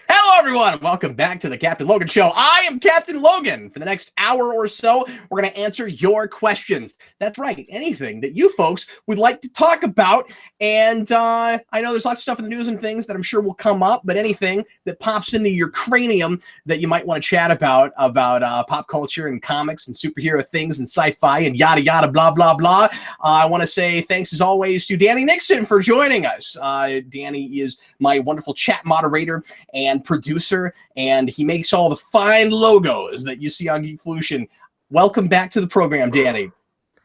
Hello, everyone. Welcome back to the Captain Logan Show. I am Captain Logan. For the next hour or so, we're going to answer your questions. That's right. Anything that you folks would like to talk about. And I know there's lots of stuff in the news and things that I'm sure will come up, but anything that pops into your cranium that you might want to chat about pop culture and comics and superhero things and sci-fi and yada, yada, blah, blah, blah. I want to say thanks, as always, to Danny Nixon for joining us. Danny is my wonderful chat moderator and producer, and he makes all the fine logos that you see on Geekflution. Welcome back to the program, Danny.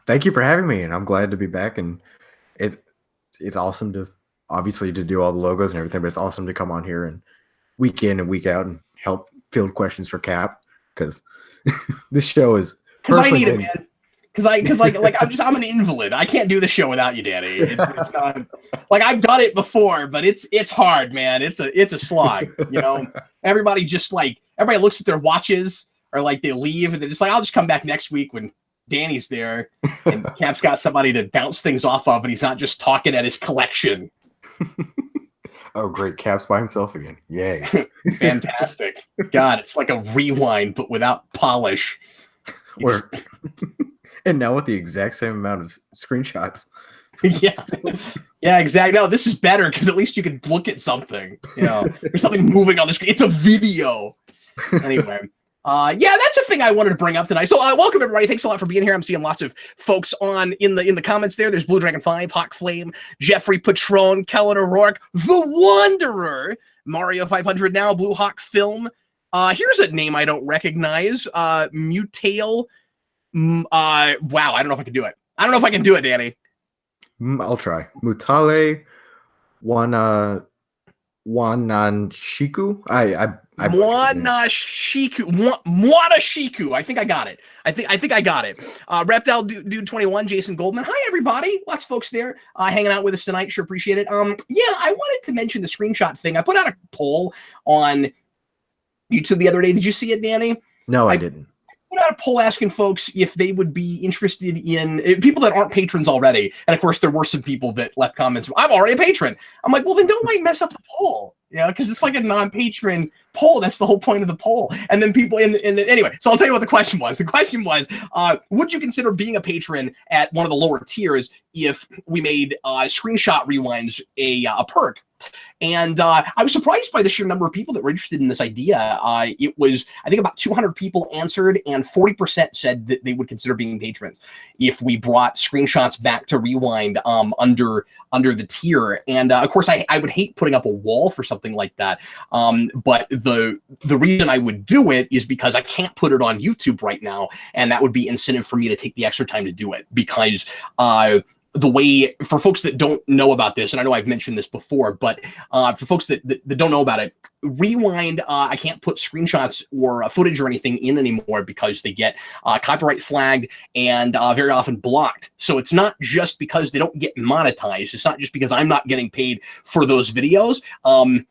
Thank you for having me, and I'm glad to be back. And it's awesome to obviously to do all the logos and everything, but it's awesome to come on here and week in and week out and help field questions for Cap, because this show is because I need it, man. Because I'm an invalid. I can't do the show without you, Danny. It's not like I've done it before, but it's hard, man. It's a slog. You know, everybody looks at their watches or like they leave and they're just like, I'll just come back next week when Danny's there and Cap's got somebody to bounce things off of, and he's not just talking at his collection. Oh, great! Cap's by himself again. Yay! Fantastic. God, it's like a rewind but without polish. And now with the exact same amount of screenshots. Yeah, exactly. No, this is better because at least you can look at something. You know, there's something moving on the screen. It's a video. Anyway, that's a thing I wanted to bring up tonight. So, welcome everybody. Thanks a lot for being here. I'm seeing lots of folks in the comments there. There's Blue Dragon 5, Hawk Flame, Jeffrey Patron, Kellen O'Rourke, The Wanderer, Mario 500 now, Blue Hawk Film. Here's a name I don't recognize. Mutale. Wow, I don't know if I can do it. I don't know if I can do it, Danny. I'll try. Mutale Wananshiku. Wanashiku. I think I got it. I think I got it. Reptile Dude 21, Jason Goldman. Hi everybody. Lots of folks there hanging out with us tonight. Sure appreciate it. I wanted to mention the screenshot thing. I put out a poll on YouTube the other day. Did you see it, Danny? No, I didn't. Put out a poll asking folks if they would be interested in people that aren't patrons already. And of course, there were some people that left comments. I'm already a patron. I'm like, well, then don't mess up the poll, because it's like a non-patron poll. That's the whole point of the poll. And then people anyway. So I'll tell you what the question was. The question was, would you consider being a patron at one of the lower tiers if we made screenshot rewinds a perk? And I was surprised by the sheer number of people that were interested in this idea. It was, I think, about 200 people answered, and 40% said that they would consider being patrons if we brought screenshots back to Rewind under the tier. And of course, I would hate putting up a wall for something like that. But the reason I would do it is because I can't put it on YouTube right now, and that would be incentive for me to take the extra time to do it, because the way, for folks that don't know about this, and I know I've mentioned this before, but for folks that don't know about it, Rewind, I can't put screenshots or footage or anything in anymore because they get copyright flagged and very often blocked. So it's not just because they don't get monetized. It's not just because I'm not getting paid for those videos.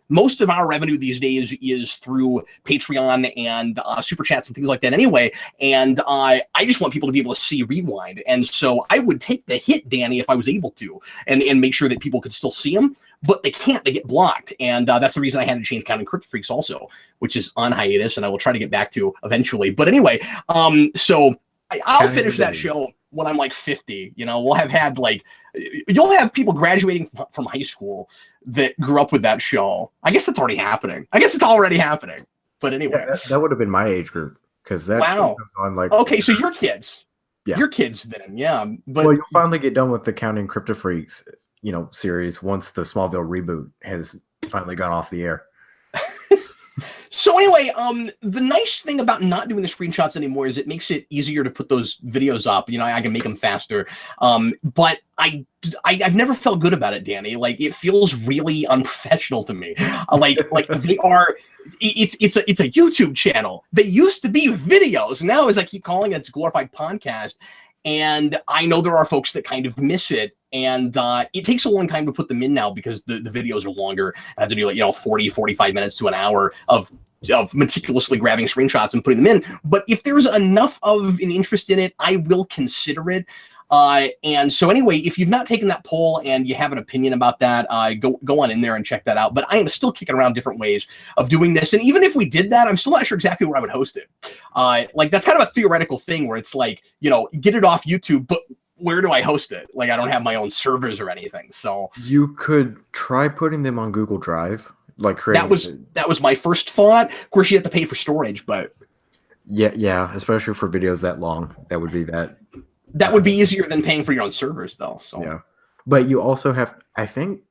Most of our revenue these days is through Patreon and super chats and things like that anyway. And I just want people to be able to see Rewind. And so I would take the hit, Danny, if I was able to, and make sure that people could still see them. But they can't, they get blocked. And that's the reason I had to change Counting Crypto Freaks also, which is on hiatus, and I will try to get back to eventually. But anyway, so I'll finish that show when I'm like 50. We'll have had you'll have people graduating from high school that grew up with that show. I guess that's already happening. But anyway. Yeah, that would have been my age group, because that wow. comes on okay, so your kids. Yeah. Your kids then, yeah. But you'll finally get done with the Counting Crypto Freaks series once the Smallville reboot has finally gone off the air. So anyway, the nice thing about not doing the screenshots anymore is it makes it easier to put those videos up. I can make them faster. But I've never felt good about it, Danny. It feels really unprofessional to me. They are. It's a YouTube channel. They used to be videos. Now, as I keep calling it, it's a glorified podcast. And I know there are folks that kind of miss it. And it takes a long time to put them in now because the videos are longer. I have to do 40, 45 minutes to an hour of meticulously grabbing screenshots and putting them in. But if there's enough of an interest in it, I will consider it. And so anyway, if you've not taken that poll and you have an opinion about that, go on in there and check that out. But I am still kicking around different ways of doing this. And even if we did that, I'm still not sure exactly where I would host it. Like that's kind of a theoretical thing where it's like, get it off YouTube, but where do I host it? Like I don't have my own servers or anything. So you could try putting them on Google Drive, like creating. That was my first thought. Of course, you have to pay for storage, but yeah, especially for videos that long, that would be that. That would be easier than paying for your own servers, though. So yeah, but you also have, I think,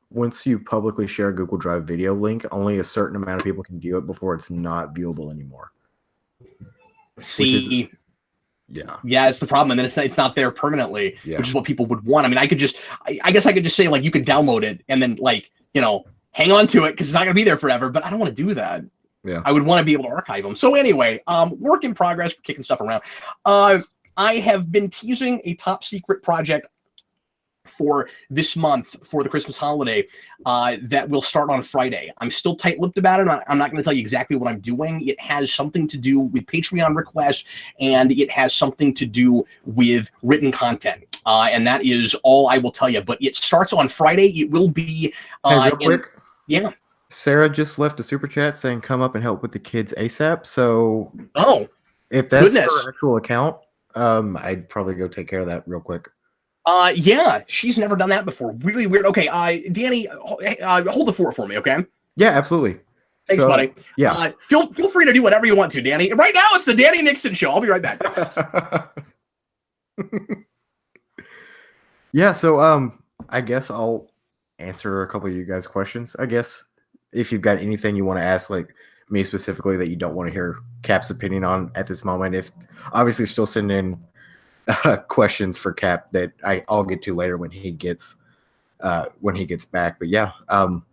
once you publicly share a Google Drive video link, only a certain amount of people can view it before it's not viewable anymore. See, yeah, it's the problem, and then it's not there permanently, yeah. Which is what people would want. I mean, I guess I could just say like you could download it and then like hang on to it because it's not gonna be there forever. But I don't want to do that. Yeah, I would want to be able to archive them. So anyway, work in progress. We're kicking stuff around. I have been teasing a top secret project for this month for the Christmas holiday that will start on Friday. I'm still tight-lipped about it. I'm not going to tell you exactly what I'm doing. It has something to do with Patreon requests, and it has something to do with written content. And that is all I will tell you. But it starts on Friday. It will be... hey, real quick. Yeah. Sarah just left a super chat saying come up and help with the kids ASAP. So if that's her actual account, I'd probably go take care of that real quick. Yeah, she's never done that before. Really weird. Okay, Danny, hold the fort for me, okay? Yeah, absolutely. Thanks, buddy. Yeah. Feel free to do whatever you want to, Danny. Right now, it's the Danny Nixon Show. I'll be right back. Yeah, so I guess I'll answer a couple of you guys' questions. I guess if you've got anything you want to ask, like me specifically, that you don't want to hear Cap's opinion on at this moment, if obviously still send in questions for Cap that I'll get to later when he gets back. But yeah, I'll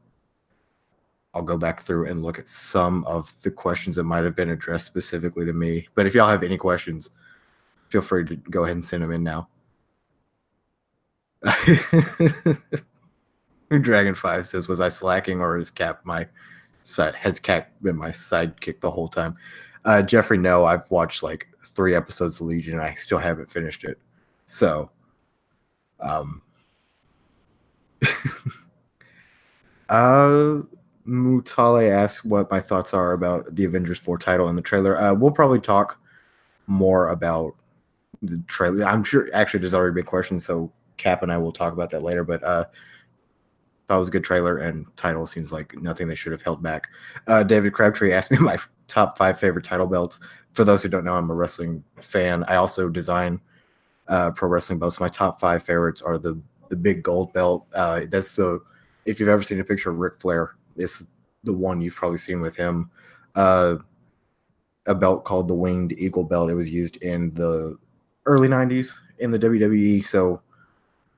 go back through and look at some of the questions that might have been addressed specifically to me. But if y'all have any questions, feel free to go ahead and send them in now. Dragon5 says, was I slacking or has Cap been my sidekick the whole time? Jeffrey, no, I've watched like 3 episodes of Legion and I still haven't finished it. So Mutale asks what my thoughts are about the Avengers 4 title and the trailer. We'll probably talk more about the trailer. I'm sure actually there's already been questions, so Cap and I will talk about that later, but that was a good trailer, and title seems like nothing they should have held back. David Crabtree asked me my top 5 favorite title belts. For those who don't know, I'm a wrestling fan. I also design pro wrestling belts. My top 5 favorites are the big gold belt. That's if you've ever seen a picture of Ric Flair, it's the one you've probably seen with him. A belt called the Winged Eagle belt. It was used in the early 90s in the WWE. So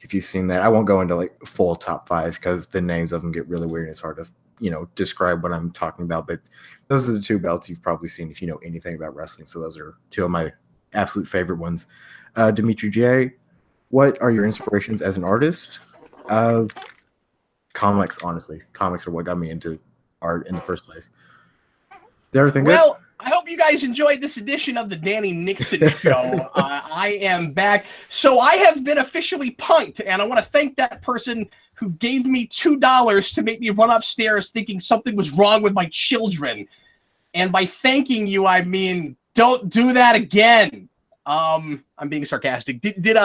if you've seen that, I won't go into like full top 5 because the names of them get really weird and it's hard to describe what I'm talking about. But those are the 2 belts you've probably seen if you know anything about wrestling. So those are 2 of my absolute favorite ones. Dimitri J, what are your inspirations as an artist? Comics, honestly. Comics are what got me into art in the first place. Is everything good? Well, I hope you guys enjoyed this edition of the Danny Nixon Show. I am back. So I have been officially punked, and I want to thank that person who gave me $2 to make me run upstairs thinking something was wrong with my children. And by thanking you, I mean, don't do that again. I'm being sarcastic. Did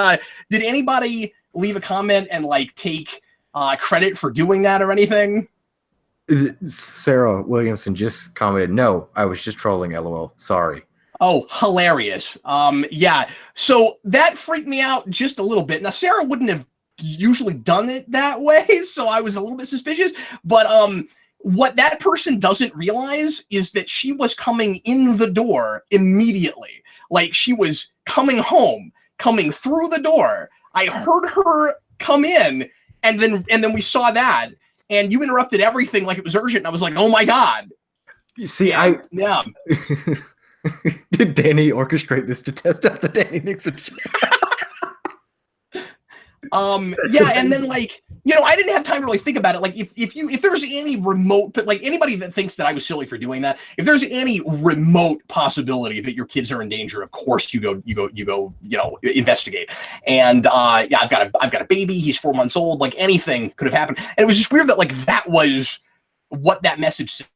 anybody leave a comment and like take credit for doing that or anything? Sarah Williamson just commented, no, I was just trolling, LOL. Sorry. Oh, hilarious. Yeah. So that freaked me out just a little bit. Now, Sarah wouldn't have usually done it that way, so I was a little bit suspicious. But what that person doesn't realize is that she was coming in the door immediately. Like she was coming home, coming through the door. I heard her come in, and then we saw that. And you interrupted everything like it was urgent. And I was like, oh my God. You see, yeah. Did Danny orchestrate this to test out the Danny Nixon show? Yeah, and then like, I didn't have time to really think about it. Like if there's any remote, but like anybody that thinks that I was silly for doing that, if there's any remote possibility that your kids are in danger, of course you go, investigate. And yeah, I've got a baby. He's 4 months old. Like anything could have happened. And it was just weird that like that was what that message said.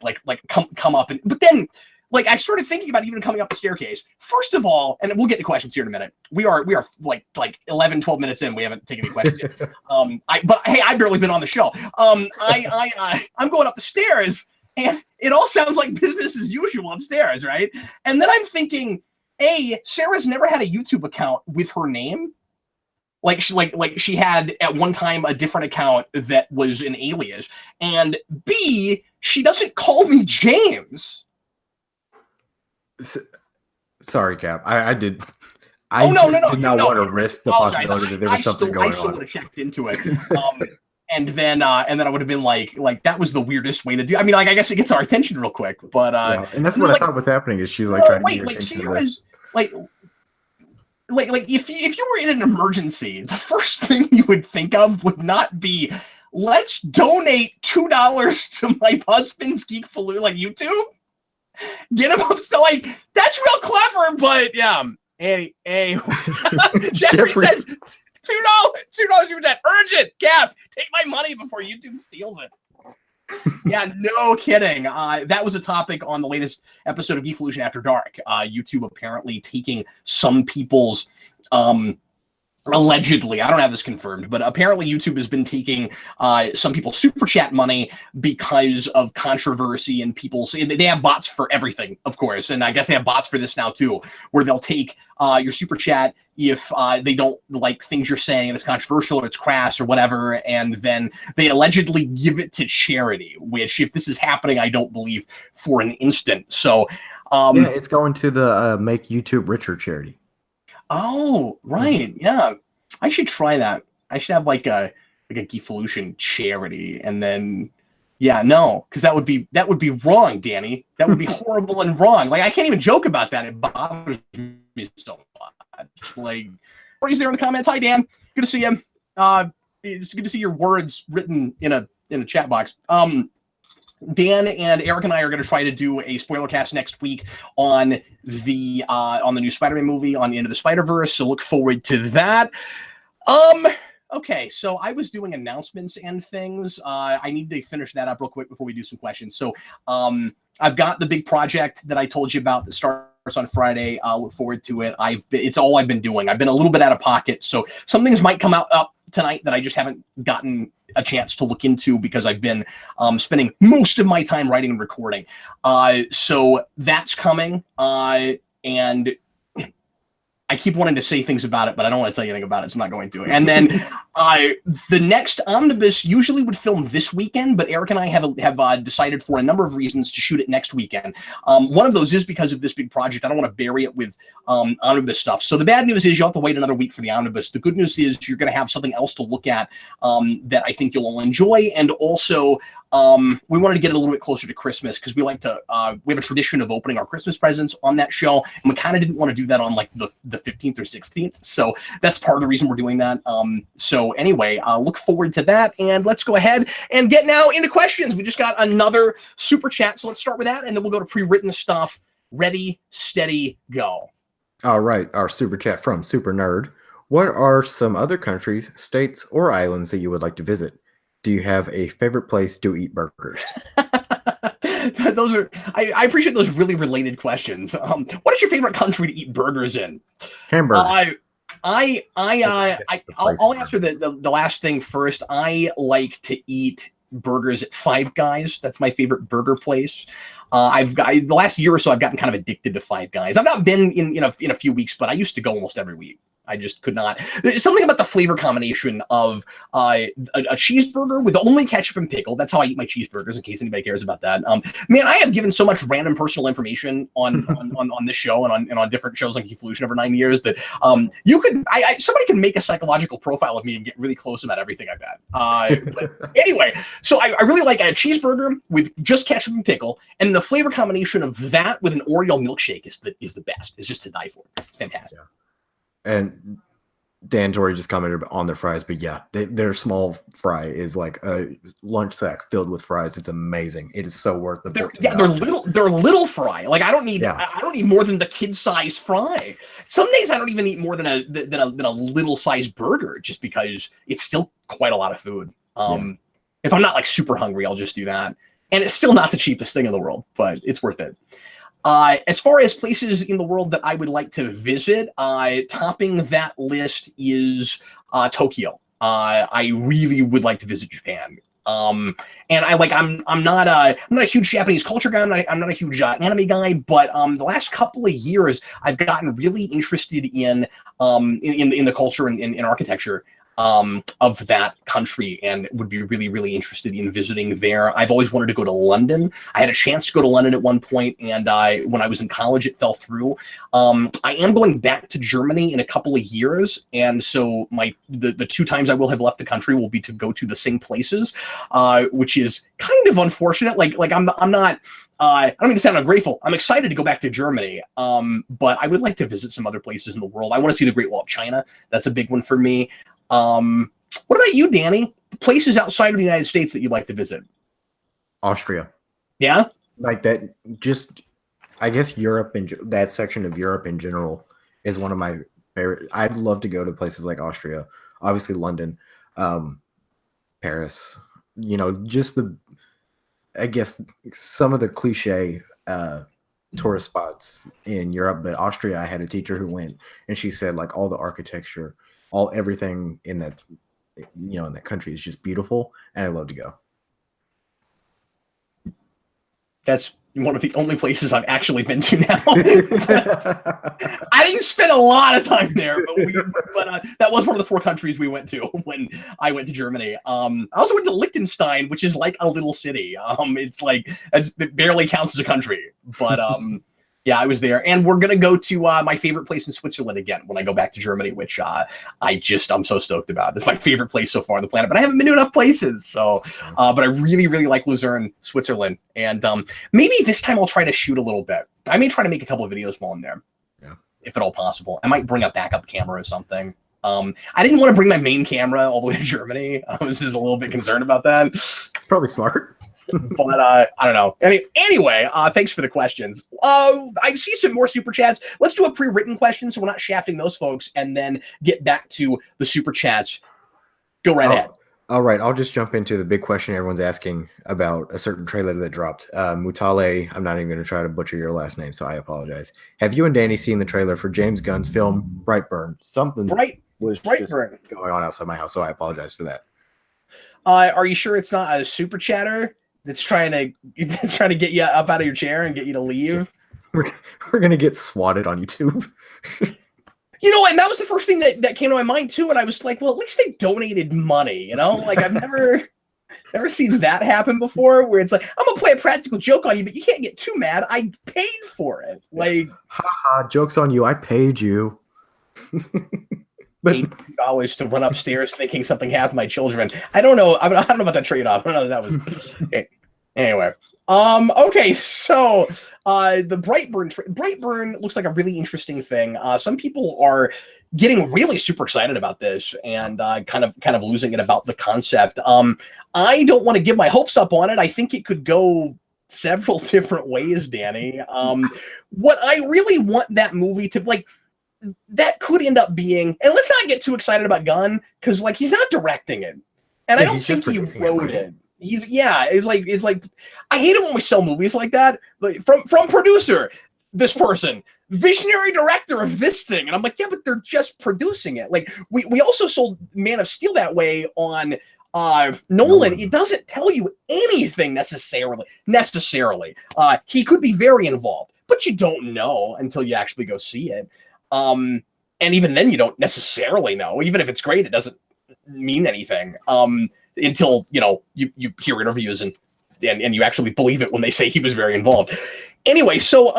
Like come up, and but then. Like I started thinking about even coming up the staircase. First of all, and we'll get to questions here in a minute. We are like 11, 12 minutes in. We haven't taken any questions yet. But hey, I've barely been on the show. I'm going up the stairs, and it all sounds like business as usual upstairs, right? And then I'm thinking, A, Sarah's never had a YouTube account with her name. Like she had at one time a different account that was an alias, and B, she doesn't call me James. Sorry, Cap. I did. No, did not want to risk the possibility that there was something going on. I still would have checked into it, and then I would have been like that was the weirdest way to do. I mean, like I guess it gets our attention real quick, but yeah, and that's what I thought was happening. Is she's like trying to get attention to this. Like if you were in an emergency, the first thing you would think of would not be let's donate $2 to my husband's Geekfaloo, like YouTube. Get him up to like that's real clever, but yeah. Hey, Jeffrey says $2 super chat. Urgent, Cap. Take my money before YouTube steals it. Yeah, no kidding. That was a topic on the latest episode of Geekvolution After Dark. YouTube apparently taking some people's allegedly, I don't have this confirmed, but apparently YouTube has been taking some people's super chat money because of controversy, and they have bots for everything, of course, and I guess they have bots for this now too, where they'll take your super chat if they don't like things you're saying and it's controversial or it's crass or whatever, and then they allegedly give it to charity, which if this is happening, I don't believe for an instant. So yeah, it's going to the Make YouTube Richer charity. Oh, right. Yeah. I should try that. I should have like a Geekvolution charity, and then because that would be wrong, Danny. That would be horrible and wrong. Like I can't even joke about that. It bothers me so much. Like, Corey's there in the comments. Hi, Dan. Good to see you. It's good to see your words written in a chat box. Dan and Eric and I are going to try to do a spoiler cast next week on the new Spider-Man movie, on the Into the Spider-Verse. So look forward to that. Okay, so I was doing announcements and things. I need to finish that up real quick before we do some questions. So I've got the big project that I told you about that starts on Friday. I'll look forward to it. It's all I've been doing. I've been a little bit out of pocket, so some things might come up tonight that I just haven't gotten a chance to look into because I've been spending most of my time writing and recording. So that's coming, and I keep wanting to say things about it, but I don't want to tell you anything about it, so I'm not going to. And then the next omnibus usually would film this weekend, but Eric and I have decided for a number of reasons to shoot it next weekend. One of those is because of this big project. I don't want to bury it with omnibus stuff. So the bad news is you'll have to wait another week for the omnibus. The good news is you're going to have something else to look at that I think you'll all enjoy. And also, we wanted to get it a little bit closer to Christmas because we like to, we have a tradition of opening our Christmas presents on that show. And we kind of didn't want to do that on like the 15th or 16th. So that's part of the reason we're doing that. So anyway, look forward to that. And let's go ahead and get now into questions. We just got another super chat. So let's start with that. And then we'll go to pre-written stuff. Ready, steady, go. All right. Our super chat from Super Nerd. What are some other countries, states, or islands that you would like to visit? Do you have a favorite place to eat burgers? Those are I appreciate those really related questions. What is your favorite country to eat burgers in? Hamburger. I'll answer the last thing first. I like to eat burgers at Five Guys. That's my favorite burger place. The last year or so I've gotten kind of addicted to Five Guys. I've not been in a few weeks, but I used to go almost every week. I just could not. There's something about the flavor combination of a cheeseburger with only ketchup and pickle. That's how I eat my cheeseburgers, in case anybody cares about that. Man, I have given so much random personal information on this show and on different shows on Geekvolution over 9 years that somebody can make a psychological profile of me and get really close about everything I've had. But anyway, so I really like a cheeseburger with just ketchup and pickle, and the flavor combination of that with an Oreo milkshake is the best. It's just to die for. It's fantastic. Yeah. And Dan Torrey just commented on their fries, but yeah, their small fry is like a lunch sack filled with fries. It's amazing. It is so worth the $14. They're little fry. Like I don't need Yeah. I don't need more than the kid size fry. Some days I don't even eat more than a little size burger, just because it's still quite a lot of food. If I'm not like super hungry, I'll just do that. And it's still not the cheapest thing in the world, but it's worth it. As far as places in the world that I would like to visit, topping that list is Tokyo. I really would like to visit Japan. And I'm not a huge Japanese culture guy. I'm not a huge anime guy, but the last couple of years I've gotten really interested in the culture and in architecture of that country, and would be really, really interested in visiting there. I've always wanted to go to London. I had a chance to go to London at one point, and when I was in college, it fell through. I am going back to Germany in a couple of years, and so the 2 times I will have left the country will be to go to the same places, which is kind of unfortunate. I'm not. I don't mean to sound ungrateful. I'm excited to go back to Germany, but I would like to visit some other places in the world. I want to see the Great Wall of China. That's a big one for me. What about you, Danny? Places outside of the United States that you'd like to visit? Austria. Yeah? Like that, just, I guess Europe and that section of Europe in general is one of my favorite. I'd love to go to places like Austria, obviously London, Paris, just I guess some of the cliche tourist spots in Europe. But Austria, I had a teacher who went, and she said like all the architecture, everything in that, in that country is just beautiful, and I love to go. That's one of the only places I've actually been to now. I didn't spend a lot of time there, but that was one of the 4 countries we went to when I went to Germany. I also went to Liechtenstein, which is like a little city. It barely counts as a country, but yeah, I was there, and we're gonna go to my favorite place in Switzerland again when I go back to Germany, which I'm so stoked about. It's my favorite place so far on the planet, but I haven't been to enough places. So, but I really, really like Luzerne, Switzerland, and maybe this time I'll try to shoot a little bit. I may try to make a couple of videos while I'm there, if at all possible. I might bring a backup camera or something. I didn't want to bring my main camera all the way to Germany. I was just a little bit concerned about that. Probably smart. But I don't know. Anyway, thanks for the questions. I see some more super chats. Let's do a pre-written question so we're not shafting those folks, and then get back to the super chats. Go right ahead. All right, I'll just jump into the big question everyone's asking about a certain trailer that dropped. Mutale, I'm not even going to try to butcher your last name, so I apologize. Have you and Danny seen the trailer for James Gunn's film Brightburn? Something was Brightburn going on outside my house, so I apologize for that. Are you sure it's not a super chatter that's trying to get you up out of your chair and get you to leave? We're gonna get swatted on YouTube. And that was the first thing that came to my mind too. And I was like, well, at least they donated money, Like I've never seen that happen before, where it's like, I'm gonna play a practical joke on you, but you can't get too mad. I paid for it. Like, haha, joke's on you. I paid you. But $8 to run upstairs thinking something happened to my children. I don't know. I don't know about that trade-off. I don't know that was anyway. Okay, so the Brightburn looks like a really interesting thing. Some people are getting really super excited about this, and kind of losing it about the concept. I don't want to give my hopes up on it. I think it could go several different ways, Danny. What I really want that movie to like. That could end up being, and let's not get too excited about Gunn, because he's not directing it, and I don't think he wrote it. It's like I hate it when we sell movies like that, like from producer, this person, visionary director of this thing, and I'm like, yeah, but they're just producing it. Like we also sold Man of Steel that way on Nolan. It doesn't tell you anything necessarily. He could be very involved, but you don't know until you actually go see it. And even then you don't necessarily know. Even if it's great, it doesn't mean anything until you hear interviews and you actually believe it when they say he was very involved. Anyway, so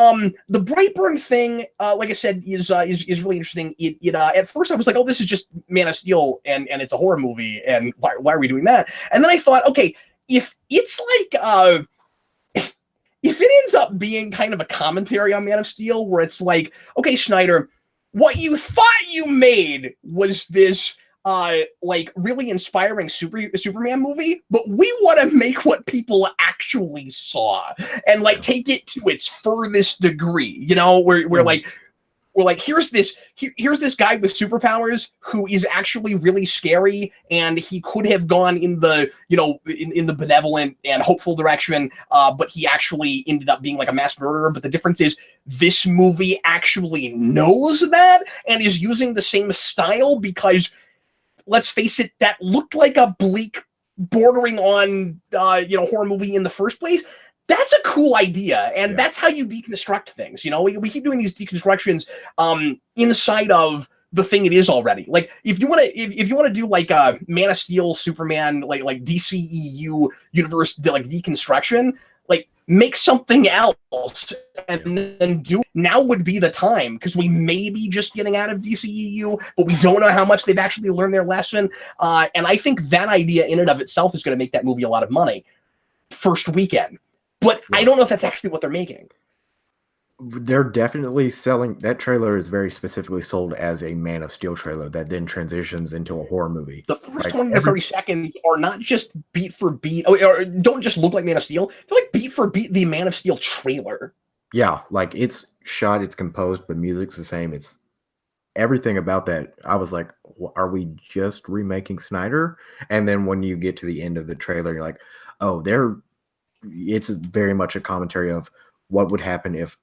the Brightburn thing, like I said, is really interesting. It at first I was like, oh, this is just Man of Steel and it's a horror movie, and why are we doing that? And then I thought, okay, if it's like if it ends up being kind of a commentary on Man of Steel, where it's like, okay, Snyder, what you thought you made was this like really inspiring Superman movie, but we want to make what people actually saw and like take it to its furthest degree. You know, we're like here's this guy with superpowers who is actually really scary, and he could have gone in the in the benevolent and hopeful direction, but he actually ended up being like a mass murderer. But the difference is this movie actually knows that and is using the same style because, let's face it, that looked like a bleak, bordering on horror movie in the first place. That's a cool idea, and that's how you deconstruct things. You know, we keep doing these deconstructions inside of the thing it is already. Like if you want to do like a Man of Steel, Superman, like DCEU universe like deconstruction, like make something else and then do it. Now would be the time, because we may be just getting out of DCEU, but we don't know how much they've actually learned their lesson. And I think that idea in and of itself is going to make that movie a lot of money first weekend. But I don't know if that's actually what they're making. They're definitely selling. That trailer is very specifically sold as a Man of Steel trailer that then transitions into a horror movie. The first 20 to 30 seconds are not just beat for beat, or don't just look like Man of Steel. They're like beat for beat the Man of Steel trailer. Yeah, like it's shot, it's composed, the music's the same. It's everything about that. I was like, are we just remaking Snyder? And then when you get to the end of the trailer, you're like, oh, it's very much a commentary of what would happen if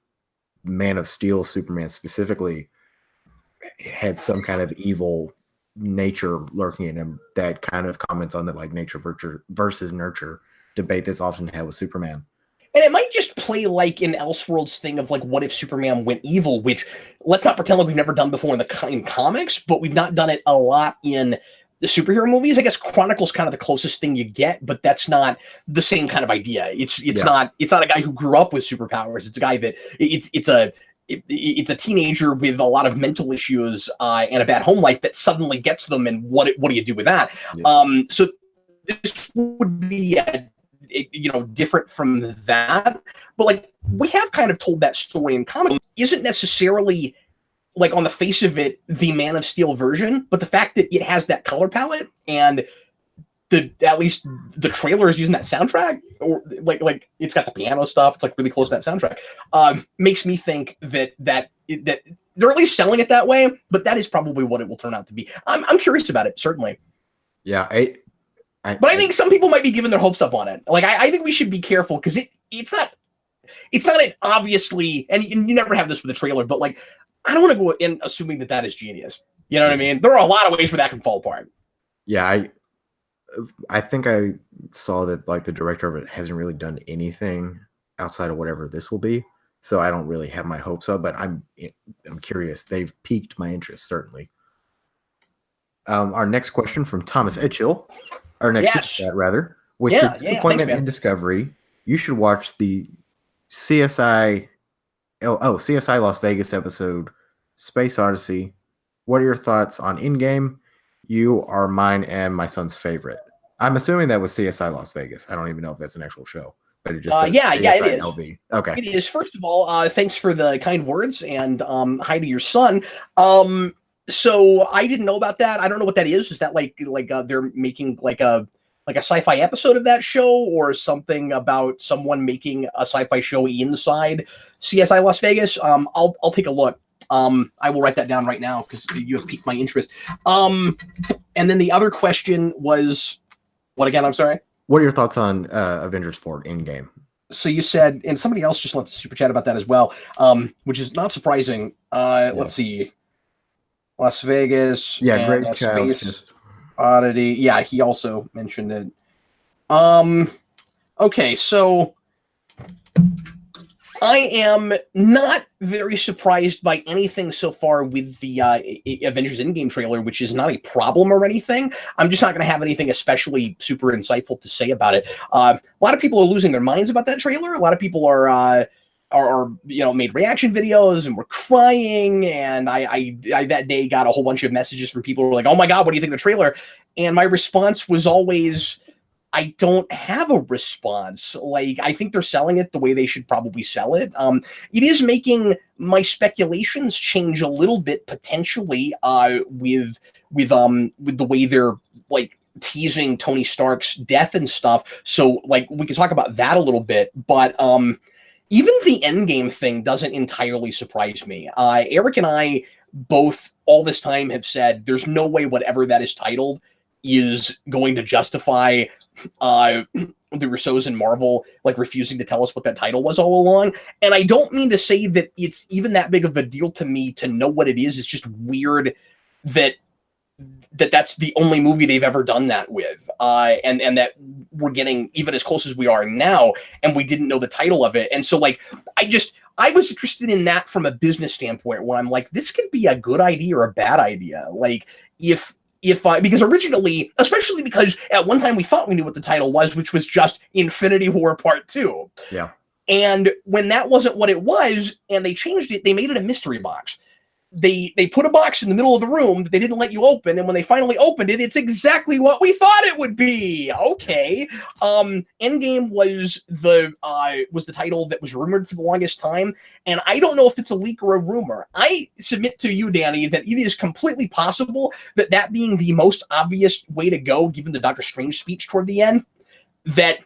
Man of Steel, Superman specifically, had some kind of evil nature lurking in him that kind of comments on the like nature versus nurture debate that's often had with Superman. And it might just play like an Elseworlds thing of like, what if Superman went evil, which let's not pretend like we've never done before in comics, but we've not done it a lot in the superhero movies. I guess Chronicle's kind of the closest thing you get, but that's not the same kind of idea. It's not a guy who grew up with superpowers. It's a guy that it's a teenager with a lot of mental issues and a bad home life that suddenly gets them. And what do you do with that? Yeah. So this would be different from that, but like we have kind of told that story in comics. Isn't necessarily like on the face of it the Man of Steel version, but the fact that it has that color palette and at least the trailer is using that soundtrack, or like it's got the piano stuff, it's like really close to that soundtrack, makes me think that they're at least selling it that way. But that is probably what it will turn out to be. I'm curious about it, certainly. Yeah, but I think some people might be giving their hopes up on it. Like I think we should be careful, because it's not an obviously, and you never have this with a trailer, but like I don't want to go in assuming that is genius. You know what I mean? There are a lot of ways where that can fall apart. Yeah, I think I saw that like the director of it hasn't really done anything outside of whatever this will be. So I don't really have my hopes up, but I'm curious. They've piqued my interest, certainly. Our next question from Thomas Edchill, our next chat rather, with your disappointment in Discovery, you should watch the CSI Las Vegas episode, Space Odyssey. What are your thoughts on Endgame? You are mine and my son's favorite. I'm assuming that was CSI Las Vegas. I don't even know if that's an actual show, but it just says CSI it is. LV. Okay, it is. First of all, thanks for the kind words, and hi to your son. So I didn't know about that. I don't know what that is. Is that like they're making like a sci-fi episode of that show, or something about someone making a sci-fi show inside CSI Las Vegas? I'll take a look. I will write that down right now because you have piqued my interest. And then the other question was, what again? I'm sorry. What are your thoughts on Avengers 4 Endgame? So you said, and somebody else just left a super chat about that as well, which is not surprising. Let's see. Las Vegas. Yeah, Great Child. Just Oddity. Yeah, he also mentioned it. Okay, so I am not very surprised by anything so far with the Avengers Endgame trailer, which is not a problem or anything. I'm just not going to have anything especially super insightful to say about it. A lot of people are losing their minds about that trailer. A lot of people are made reaction videos and were crying. And I that day got a whole bunch of messages from people who were like, "Oh my God, what do you think of the trailer?" And my response was always, I don't have a response. Like, I think they're selling it the way they should probably sell it. It is making my speculations change a little bit potentially with the way they're like teasing Tony Stark's death and stuff. So like we could talk about that a little bit, but even the Endgame thing doesn't entirely surprise me. Eric and I both all this time have said there's no way whatever that is titled is going to justify the Russos and Marvel like refusing to tell us what that title was all along. And I don't mean to say that it's even that big of a deal to me to know what it is. It's just weird that that's the only movie they've ever done that with, and that we're getting even as close as we are now, and we didn't know the title of it. And so like I was interested in that from a business standpoint, where I'm like, this could be a good idea or a bad idea. Like if because originally, especially because at one time we thought we knew what the title was, which was just Infinity War Part 2. Yeah. And when that wasn't what it was, and they changed it, they made it a mystery box. They put a box in the middle of the room that they didn't let you open, and when they finally opened it, it's exactly what we thought it would be. Okay. Endgame was the title that was rumored for the longest time, and I don't know if it's a leak or a rumor. I submit to you, Danny, that it is completely possible that being the most obvious way to go, given the Doctor Strange speech toward the end, that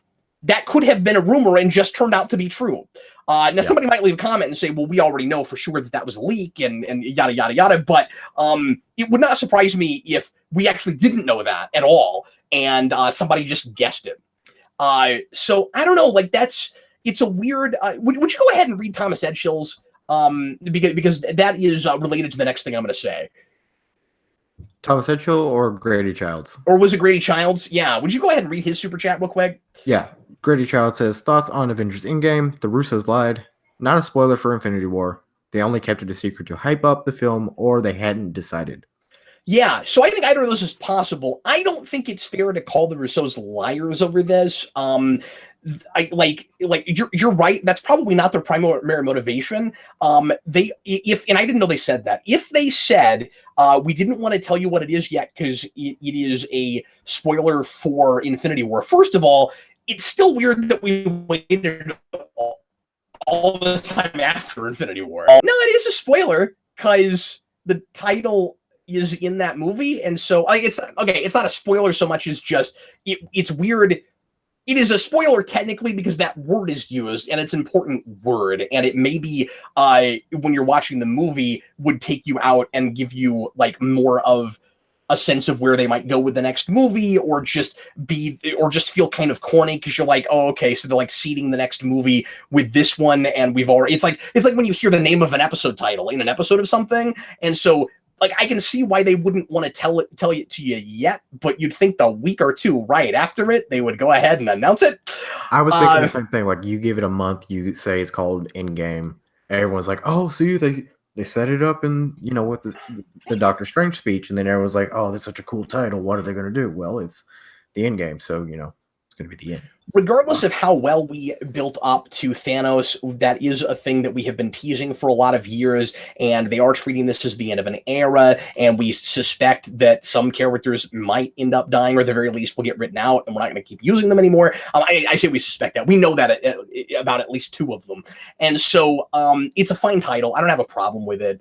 could have been a rumor and just turned out to be true. Now, somebody might leave a comment and say, well, we already know for sure that was a leak and yada, yada, yada. But it would not surprise me if we actually didn't know that at all and somebody just guessed it. So I don't know. Like, it's a weird. Would you go ahead and read Thomas Edgehill's? Because that is related to the next thing I'm going to say. Thomas Edgehill or Grady Childs? Or was it Grady Childs? Yeah. Would you go ahead and read his super chat real quick? Yeah. Grady Childs says, thoughts on Avengers Endgame? The Russos lied. Not a spoiler for Infinity War. They only kept it a secret to hype up the film, or they hadn't decided. Yeah, so I think either of those is possible. I don't think it's fair to call the Russos liars over this. You're right. That's probably not their primary motivation. And I didn't know they said that. If they said we didn't want to tell you what it is yet because it is a spoiler for Infinity War. First of all, it's still weird that we waited all this time after Infinity War. No, it is a spoiler because the title is in that movie, and so it's okay. It's not a spoiler so much as just it's weird. It is a spoiler technically because that word is used, and it's an important word, and it maybe when you're watching the movie would take you out and give you like more of a sense of where they might go with the next movie, or just feel kind of corny because you're like, oh, okay, so they're like seeding the next movie with this one, and we've already. It's like when you hear the name of an episode title in an episode of something, and so like I can see why they wouldn't want to tell it to you yet, but you'd think the week or two right after it they would go ahead and announce it. I was thinking the same thing. Like you give it a month, you say it's called Endgame, everyone's like, oh, see, they set it up and with the Doctor Strange speech, and then everyone's like, oh, that's such a cool title. What are they going to do? Well, it's the Endgame, so it's going to be the end. Regardless of how well we built up to Thanos, that is a thing that we have been teasing for a lot of years, and they are treating this as the end of an era, and we suspect that some characters might end up dying, or at the very least will get written out, and we're not going to keep using them anymore. I say we suspect that. We know that about at least two of them. And so it's a fine title. I don't have a problem with it.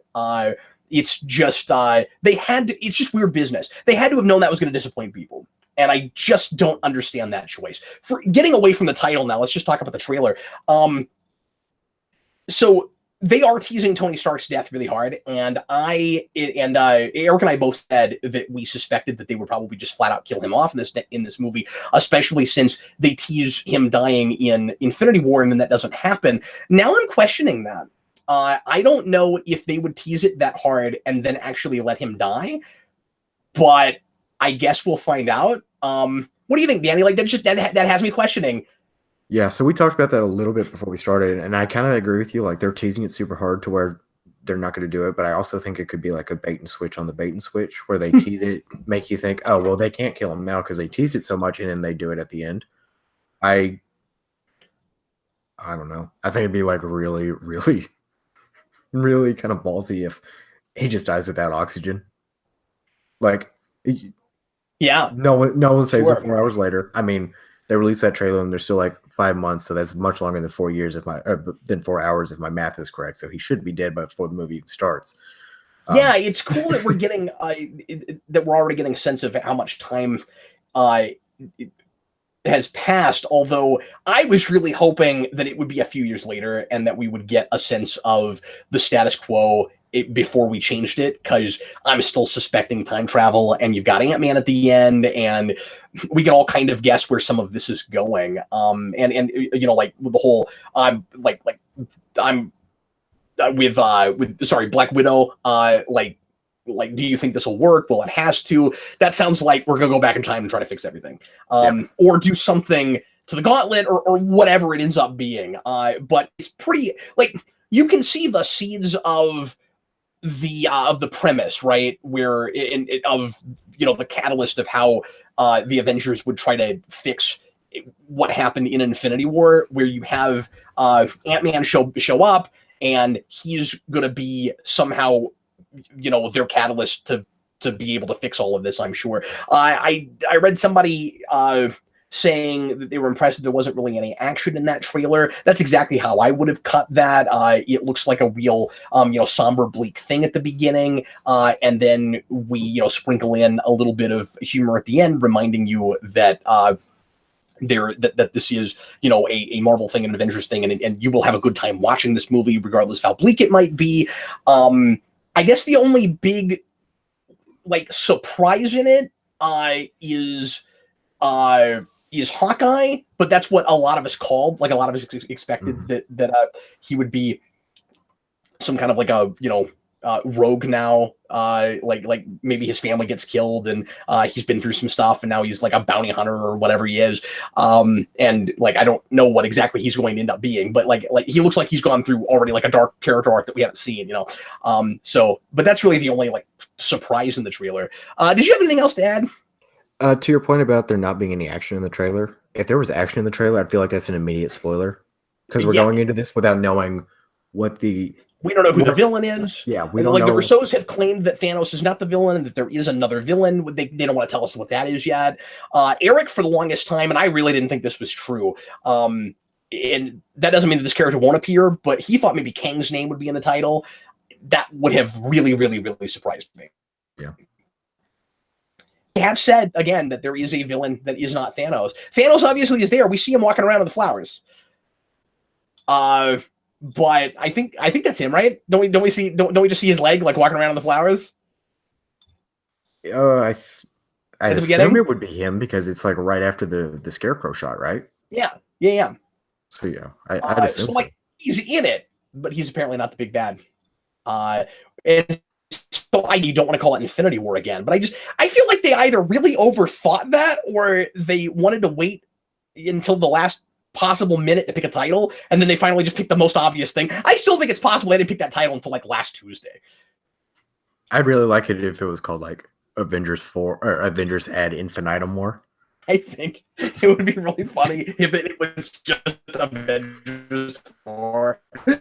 It's just it's just weird business. They had to have known that was going to disappoint people. And I just don't understand that choice. For getting away from the title now, let's just talk about the trailer. So they are teasing Tony Stark's death really hard, and Eric and I both said that we suspected that they would probably just flat out kill him off in this movie, especially since they tease him dying in Infinity War, and then that doesn't happen. Now I'm questioning that. I don't know if they would tease it that hard and then actually let him die, but I guess we'll find out. What do you think, Danny? Like that has me questioning. Yeah, so we talked about that a little bit before we started, and I kind of agree with you. Like they're teasing it super hard to where they're not going to do it, but I also think it could be like a bait and switch on the bait and switch, where they tease it, make you think, oh, well, they can't kill him now because they teased it so much, and then they do it at the end. I don't know. I think it'd be like really, really, really kind of ballsy if he just dies without oxygen. Like. Yeah. No one saves it 4 hours later. I mean, they released that trailer and they're still like 5 months, so that's much longer than 4 years than 4 hours if my math is correct. So he should be dead before the movie even starts. Yeah, it's cool that we're getting that we're already getting a sense of how much time uh, has passed. Although I was really hoping that it would be a few years later and that we would get a sense of the status quo before we changed it, because I'm still suspecting time travel, and you've got Ant-Man at the end, and we can all kind of guess where some of this is going. And you know, like with the whole I'm with sorry, Black Widow, like do you think this will work? Well, it has to. That sounds like we're gonna go back in time and try to fix everything, or do something to the Gauntlet, or whatever it ends up being. But it's pretty, like, you can see the seeds of the premise, right? Where of, you know, the catalyst of how the Avengers would try to fix what happened in Infinity War, where you have Ant-Man show up, and he's gonna be somehow, you know, their catalyst to be able to fix all of this. I'm sure. I read somebody saying that they were impressed that there wasn't really any action in that trailer. That's exactly how I would have cut that. It looks like a real, you know, somber, bleak thing at the beginning, and then we, you know, sprinkle in a little bit of humor at the end, reminding you that that this is, you know, a Marvel thing, an Avengers thing, and you will have a good time watching this movie, regardless of how bleak it might be. I guess the only big, like, surprise in it is Hawkeye, but that's what a lot of us called. Like, a lot of us expected that he would be some kind of like a, you know, rogue now, like maybe his family gets killed, and he's been through some stuff, and now he's like a bounty hunter or whatever he is, and like I don't know what exactly he's going to end up being, but like he looks like he's gone through already like a dark character arc that we haven't seen, you know. So but that's really the only like surprise in the trailer. Did you have anything else to add? To your point about there not being any action in the trailer, if there was action in the trailer, I'd feel like that's an immediate spoiler, because we're going into this without knowing what we don't know who the villain is. Yeah, we and don't like know. The Russos have claimed that Thanos is not the villain, and that there is another villain. They don't want to tell us what that is yet. Eric, for the longest time, and I really didn't think this was true, and that doesn't mean that this character won't appear, but he thought maybe Kang's name would be in the title. That would have really, really, really surprised me. Yeah. They have said, again, that there is a villain that is not Thanos. Thanos obviously is there. We see him walking around in the flowers. But I think that's him, right? Don't we just see his leg like walking around in the flowers? I assume it would be him, because it's like right after the Scarecrow shot, right? Yeah. So yeah, I'd assume so. Like, he's in it, but he's apparently not the big bad. And so you don't want to call it Infinity War again, but I feel like they either really overthought that, or they wanted to wait until the last possible minute to pick a title, and then they finally just picked the most obvious thing. I still think it's possible they didn't pick that title until like last Tuesday. I'd really like it if it was called like Avengers 4 or Avengers Ad Infinitum War. I think it would be really funny if it was just Avengers 4. They're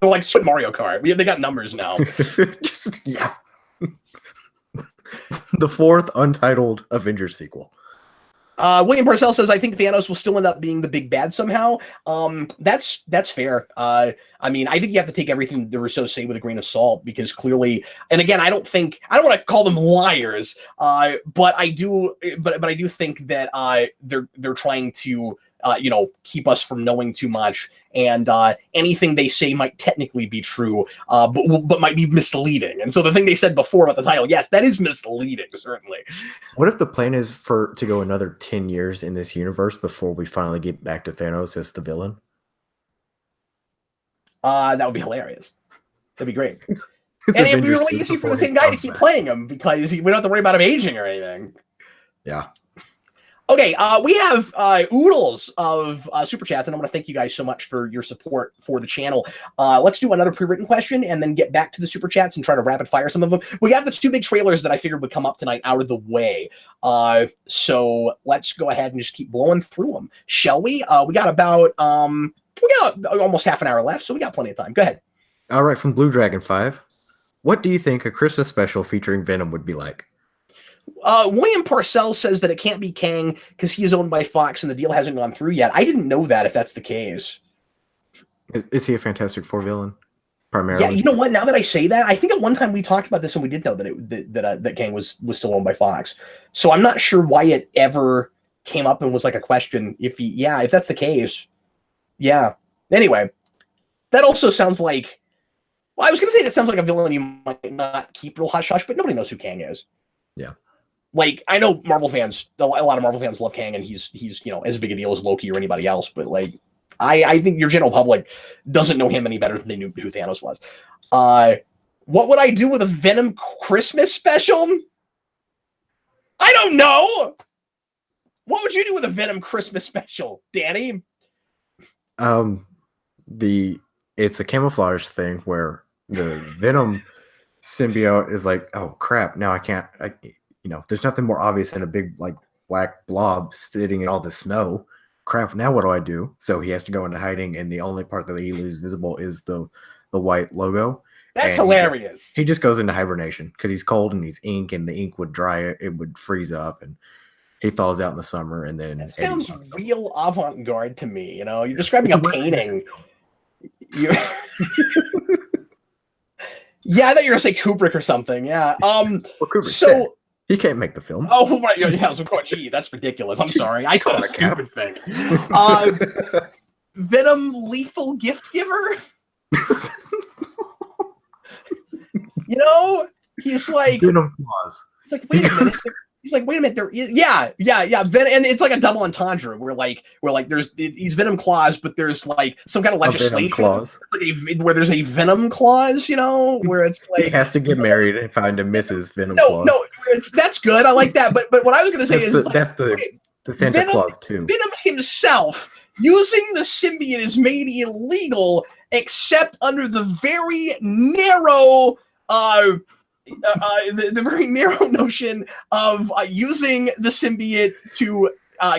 like Mario Kart. They got numbers now. Yeah. The fourth untitled Avengers sequel. William Parcell says, I think Thanos will still end up being the big bad somehow. That's fair. I mean, I think you have to take everything the Russos say with a grain of salt, because clearly, and again, I don't want to call them liars, but I do think that they're trying to you know, keep us from knowing too much, and anything they say might technically be true, but might be misleading. And so the thing they said before about the title, yes, that is misleading, certainly. What if the plan is to go another 10 years in this universe before we finally get back to Thanos as the villain? That would be hilarious. That'd be great. And it would be really easy for the same guy to keep playing him, because we don't have to worry about him aging or anything. Yeah. Okay, we have oodles of super chats, and I want to thank you guys so much for your support for the channel. Let's do another pre-written question and then get back to the super chats and try to rapid fire some of them. We got the two big trailers that I figured would come up tonight out of the way. So let's go ahead and just keep blowing through them, shall we? We got about almost half an hour left, so we got plenty of time. Go ahead. All right, from Blue Dragon 5. What do you think a Christmas special featuring Venom would be like? William Parcells says that it can't be Kang because he is owned by Fox and the deal hasn't gone through yet. I didn't know that if that's the case. Is he a Fantastic Four villain? Yeah, Primarily? you know what? Now that I say that, I think at one time we talked about this and we did know that Kang was still owned by Fox. So I'm not sure why it ever came up and was like a question. If that's the case, yeah. Anyway, that also sounds like. Well, I was going to say that sounds like a villain you might not keep real hush hush, but nobody knows who Kang is. Yeah. Like, I know Marvel fans, a lot of Marvel fans love Kang, and he's as big a deal as Loki or anybody else. But like, I think your general public doesn't know him any better than they knew who Thanos was. What would I do with a Venom Christmas special? I don't know. What would you do with a Venom Christmas special, Danny? It's a camouflage thing where the Venom symbiote is like, oh crap, now I can't. There's nothing more obvious than a big like black blob sitting in all the snow. Crap, now what do I do? So he has to go into hiding, and the only part that he leaves visible is the white logo. That's and hilarious. He just goes into hibernation because he's cold and he's ink, and the ink would dry it would freeze up, and he thaws out in the summer. And then that sounds real avant-garde to me. You're describing a painting. Yeah, I thought you were gonna say Kubrick or something. Yeah. Kubrick dead. He can't make the film. Oh, right. Yeah. So, gee, that's ridiculous. I'm sorry. I said a stupid thing. Venom lethal gift giver. He's like Venom claws. He's like, wait a minute. He's like, wait a minute. There is, yeah. Venom, and it's like a double entendre where he's Venom clause, but there's like some kind of legislation where there's a Venom clause, where it's like he has to get married and find a Mrs. Venom clause. No, that's good. I like that. But what I was going to say that's the Santa Claus too. Venom himself using the symbiote is made illegal except under the very narrow. The very narrow notion of using the symbiote to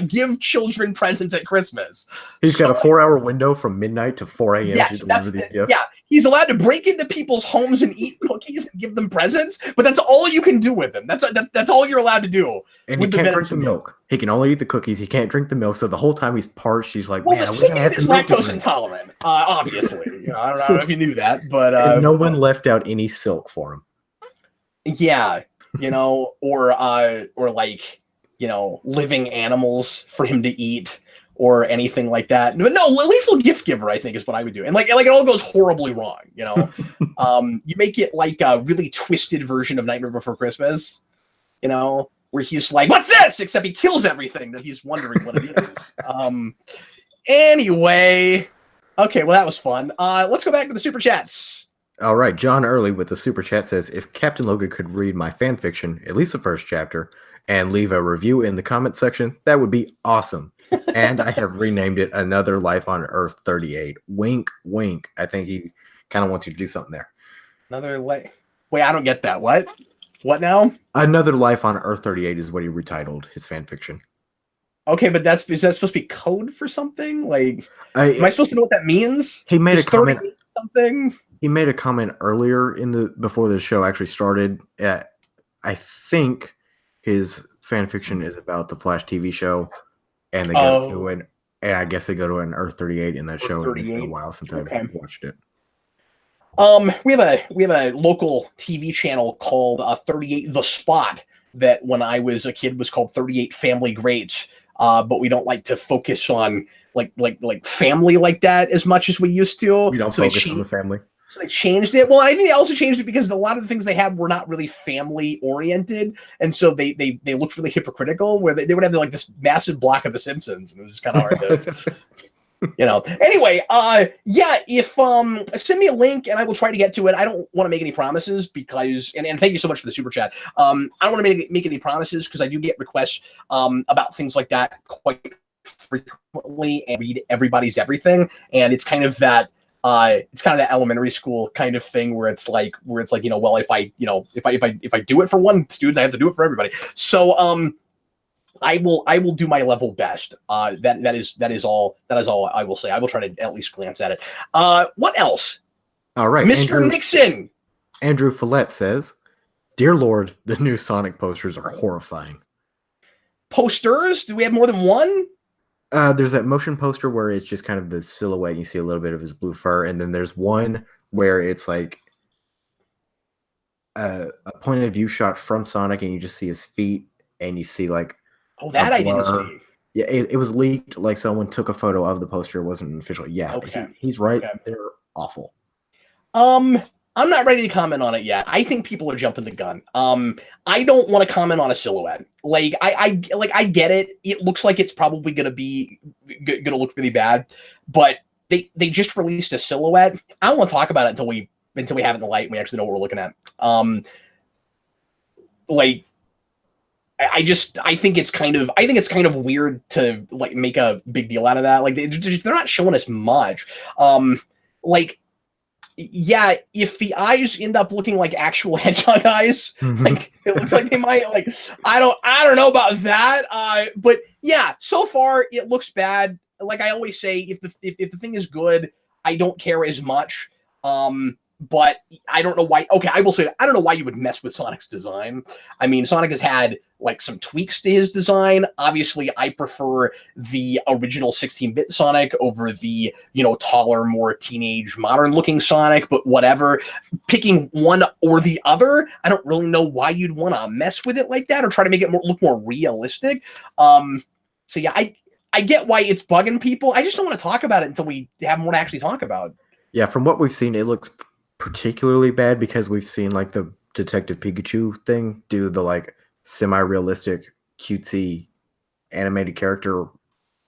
give children presents at Christmas. He's got a 4-hour window from midnight to 4 a.m. to deliver these gifts. Yeah, he's allowed to break into people's homes and eat cookies and give them presents, but that's all you can do with him. That's all you're allowed to do. And he can't drink the milk. He can only eat the cookies. He can't drink the milk. So the whole time he's parched, he's like, "Man, the symbiote is lactose intolerant." Obviously, I don't know if you knew that, but and no one left out any silk for him. Yeah, or like, living animals for him to eat or anything like that. No, lethal gift giver, I think, is what I would do. And like it all goes horribly wrong, you make it like a really twisted version of Nightmare Before Christmas, where he's like, what's this? Except he kills everything that he's wondering what it is. Anyway, okay, well, that was fun. Let's go back to the super chats. All right, John Early with the super chat says, if Captain Logan could read my fan fiction, at least the first chapter, and leave a review in the comment section, that would be awesome. And I have renamed it Another Life on Earth 38. Wink, wink. I think he kind of wants you to do something there. Another life. Wait, I don't get that. What? What now? Another Life on Earth 38 is what he retitled his fan fiction. Okay, but is that supposed to be code for something? Like, am I supposed to know what that means? He made a comment. Something. He made a comment earlier before the show actually started. I think his fan fiction is about the Flash TV show, and they go to an, and I guess they go to an Earth 38 in that show. It's been a while since I've watched it. We have a local TV channel called 38 The Spot that when I was a kid was called 38 Family Greats. But we don't like to focus on like family like that as much as we used to. We don't focus on the family. So they changed it. Well, I think they also changed it because a lot of the things they had were not really family oriented, and so they looked really hypocritical. Where they would have like this massive block of The Simpsons, and it was just kind of hard to, Anyway, if send me a link and I will try to get to it. I don't want to make any promises because, and thank you so much for the super chat. I don't want to make any promises because I do get requests about things like that quite frequently and read everybody's everything, and it's kind of that. It's kind of that elementary school kind of thing where it's like, well, if I do it for one student, I have to do it for everybody. So, I will do my level best. That is all I will say. I will try to at least glance at it. What else? All right. Mr. Nixon. Andrew Follett says, Dear Lord, the new Sonic posters are horrifying. Posters? Do we have more than one? There's that motion poster where it's just kind of the silhouette and you see a little bit of his blue fur, and then there's one where it's like a point of view shot from Sonic and you just see his feet and you see like Oh, that I didn't see. Yeah, it was leaked. Like someone took a photo of the poster. It wasn't official. Yeah, Okay. he's right. Okay. They're awful. I'm not ready to comment on it yet. I think people are jumping the gun. I don't want to comment on a silhouette. Like I get it. It looks like it's probably gonna look really bad, but they just released a silhouette. I don't want to talk about it until we have it in the light and we actually know what we're looking at. Like I think it's kind of weird to like make a big deal out of that. Like they're not showing us much. Like, yeah, if the eyes end up looking like actual hedgehog eyes, like it looks like they might, like I don't know about that. But yeah, so far it looks bad. Like I always say, if the thing is good, I don't care as much. But I don't know why. Okay, I will say I don't know why you would mess with Sonic's design. I mean, Sonic has had like some tweaks to his design. Obviously, I prefer the original 16-bit Sonic over the, taller, more teenage, modern-looking Sonic, but whatever. Picking one or the other, I don't really know why you'd want to mess with it like that or try to make it look more realistic. So yeah, I get why it's bugging people. I just don't want to talk about it until we have more to actually talk about. Yeah, from what we've seen, it looks particularly bad because we've seen like the Detective Pikachu thing do the like semi-realistic cutesy animated character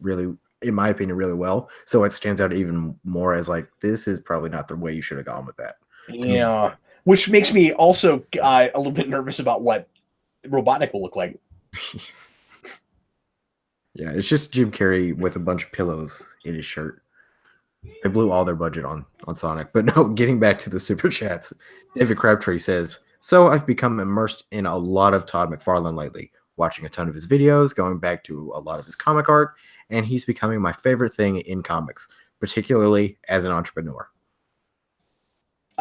really, in my opinion, really well. So it stands out even more as like, this is probably not the way you should have gone with that. Yeah, which makes me also a little bit nervous about what Robotnik will look like. Yeah, it's just Jim Carrey with a bunch of pillows in his shirt. They blew all their budget on Sonic. But no, getting back to the super chats, David Crabtree says, so I've become immersed in a lot of Todd McFarlane lately, watching a ton of his videos, going back to a lot of his comic art, and he's becoming my favorite thing in comics, particularly as an entrepreneur.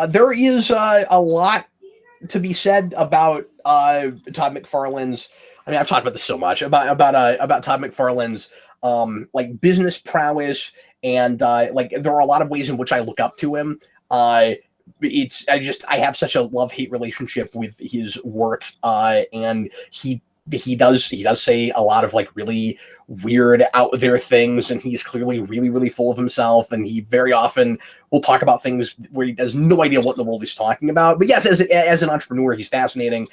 There is a lot to be said about Todd McFarlane's. I mean, I've talked about this so much about Todd McFarlane's like business prowess, and like there are a lot of ways in which I look up to him. I have such a love-hate relationship with his work, and he does say a lot of like really weird out there things, and he's clearly really, really full of himself, and he very often will talk about things where he has no idea what in the world he's talking about. But yes, as an entrepreneur, he's fascinating.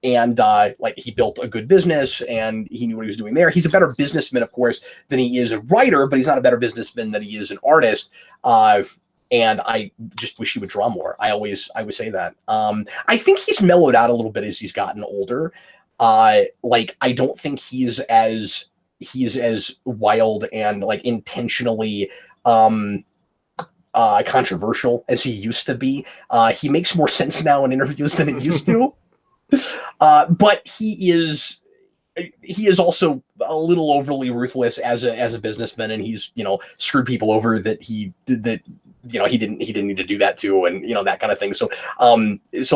And like he built a good business and he knew what he was doing there. He's a better businessman, of course, than he is a writer, but he's not a better businessman than he is an artist. And I just wish he would draw more. I would say that. I think he's mellowed out a little bit as he's gotten older. Like I don't think he's as wild and like intentionally controversial as he used to be. He makes more sense now in interviews than it used to. But he is also a little overly ruthless as a businessman, and he's screwed people over that he didn't need to do that to, and that kind of thing. So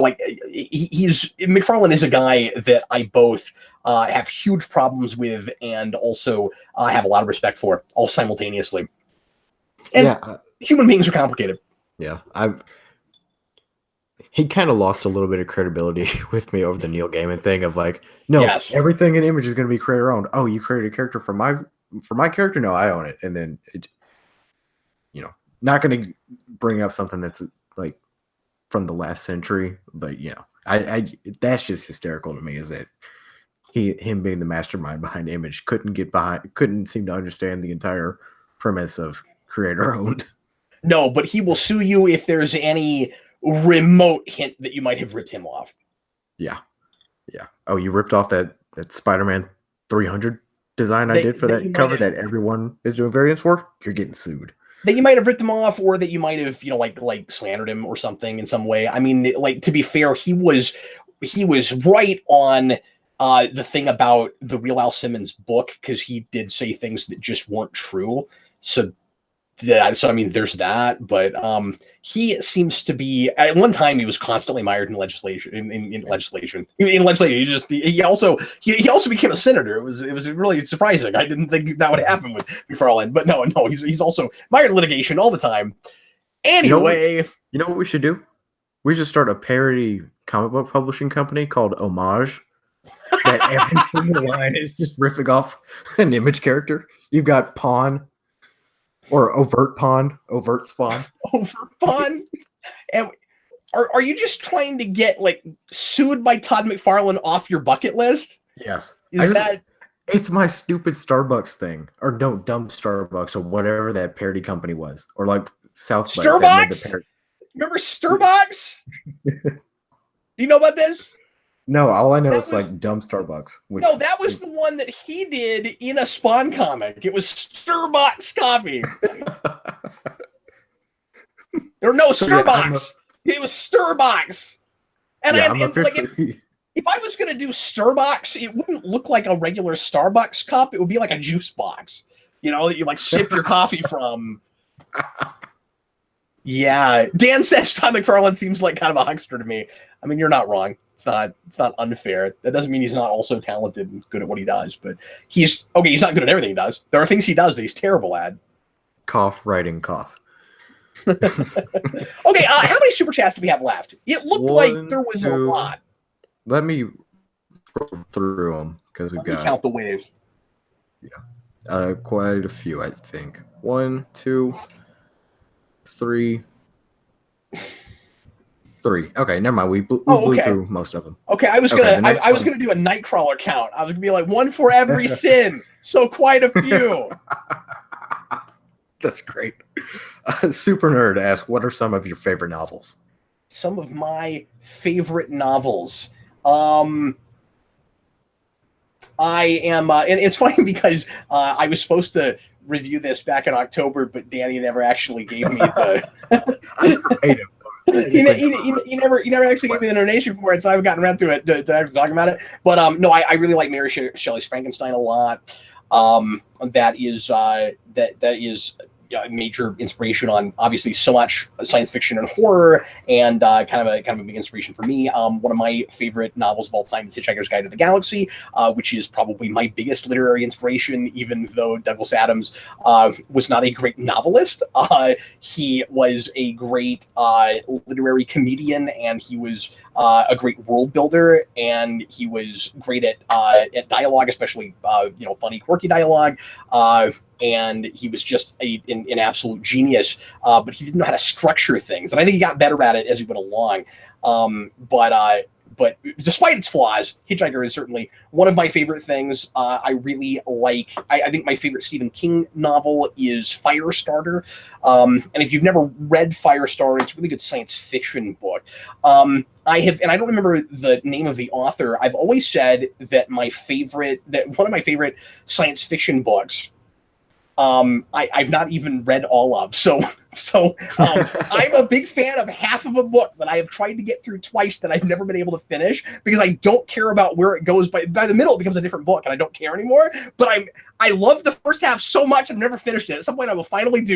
like he's McFarlane is a guy that I both have huge problems with and also have a lot of respect for, all simultaneously. And human beings are complicated. Yeah, he kind of lost a little bit of credibility with me over the Neil Gaiman thing of like, no, yes, everything in Image is going to be creator owned. Oh, you created a character for my character? No, I own it. And then it, not going to bring up something that's like from the last century, but I that's just hysterical to me, is that him being the mastermind behind Image couldn't seem to understand the entire premise of creator owned. No, but he will sue you if there's any remote hint that you might have ripped him off. Yeah. Oh, you ripped off that Spider-Man 300 design I did for that cover that everyone is doing variants for? You're getting sued. That you might have ripped him off, or that you might have, like slandered him or something in some way. I mean, like, to be fair, he was right on the thing about the real Al Simmons book, because he did say things that just weren't true. So Yeah, so I mean, there's that, but he seems to be. At one time, he was constantly mired in legislation. In legislation, he also became a senator. It was really surprising. I didn't think that would happen with McFarlane, but no, he's also mired in litigation all the time. Anyway, you know what we should do? We should start a parody comic book publishing company called Homage. That every single line is just riffing off an Image character. You've got Pawn. Or overt spawn. Overt pawn. And are you just trying to get like sued by Todd McFarlane off your bucket list? Yes. It's my stupid Starbucks thing. Or no, dumb Starbucks or whatever that parody company was. Or like South Starbucks? Remember Starbucks? Do you know about this? No, all I know is like dumb Starbucks. No, that was the one that he did in a Spawn comic. It was Starbucks coffee. There were no Starbucks. It was Starbucks. And if I was going to do Starbucks, it wouldn't look like a regular Starbucks cup. It would be like a juice box, that you like sip your coffee from. Yeah. Dan says Todd McFarlane seems like kind of a huckster to me. I mean, you're not wrong. It's not unfair. That doesn't mean he's not also talented and good at what he does, but he's not good at everything he does. There are things he does that he's terrible at. Cough, writing, cough. Okay, how many super chats do we have left? It looked like there was a lot. Let me scroll through them because we've got count the waves. Yeah, quite a few, I think. 1, 2, 3. Okay, never mind. We blew through most of them. Okay, I was gonna do a Nightcrawler count. I was gonna be like one for every sin. So quite a few. That's great. Super Nerd asks, "What are some of your favorite novels?" Some of my favorite novels. I am, and it's funny because I was supposed to review this back in October, but Danny never actually gave me the. I never paid him. He never actually gave me the donation for it, so I haven't gotten around to it to actually talking about it. But no, I really like Mary Shelley's Frankenstein a lot. That is a major inspiration on obviously so much science fiction and horror, and kind of a big inspiration for me. One of my favorite novels of all time is Hitchhiker's Guide to the Galaxy, which is probably my biggest literary inspiration, even though Douglas Adams was not a great novelist. He was a great literary comedian, and he was a great world builder, and he was great at dialogue, especially funny, quirky dialogue. And he was just an absolute genius, but he didn't know how to structure things. And I think he got better at it as he went along. But despite its flaws, Hitchhiker is certainly one of my favorite things. I really like. I think my favorite Stephen King novel is Firestarter. And if you've never read Firestarter, it's a really good science fiction book. I have, and I don't remember the name of the author. I've always said that one of my favorite science fiction books. I've not even read all of. So I'm a big fan of half of a book that I have tried to get through twice that I've never been able to finish because I don't care about where it goes. By the middle, it becomes a different book, and I don't care anymore. But I love the first half so much, I've never finished it. At some point, I will finally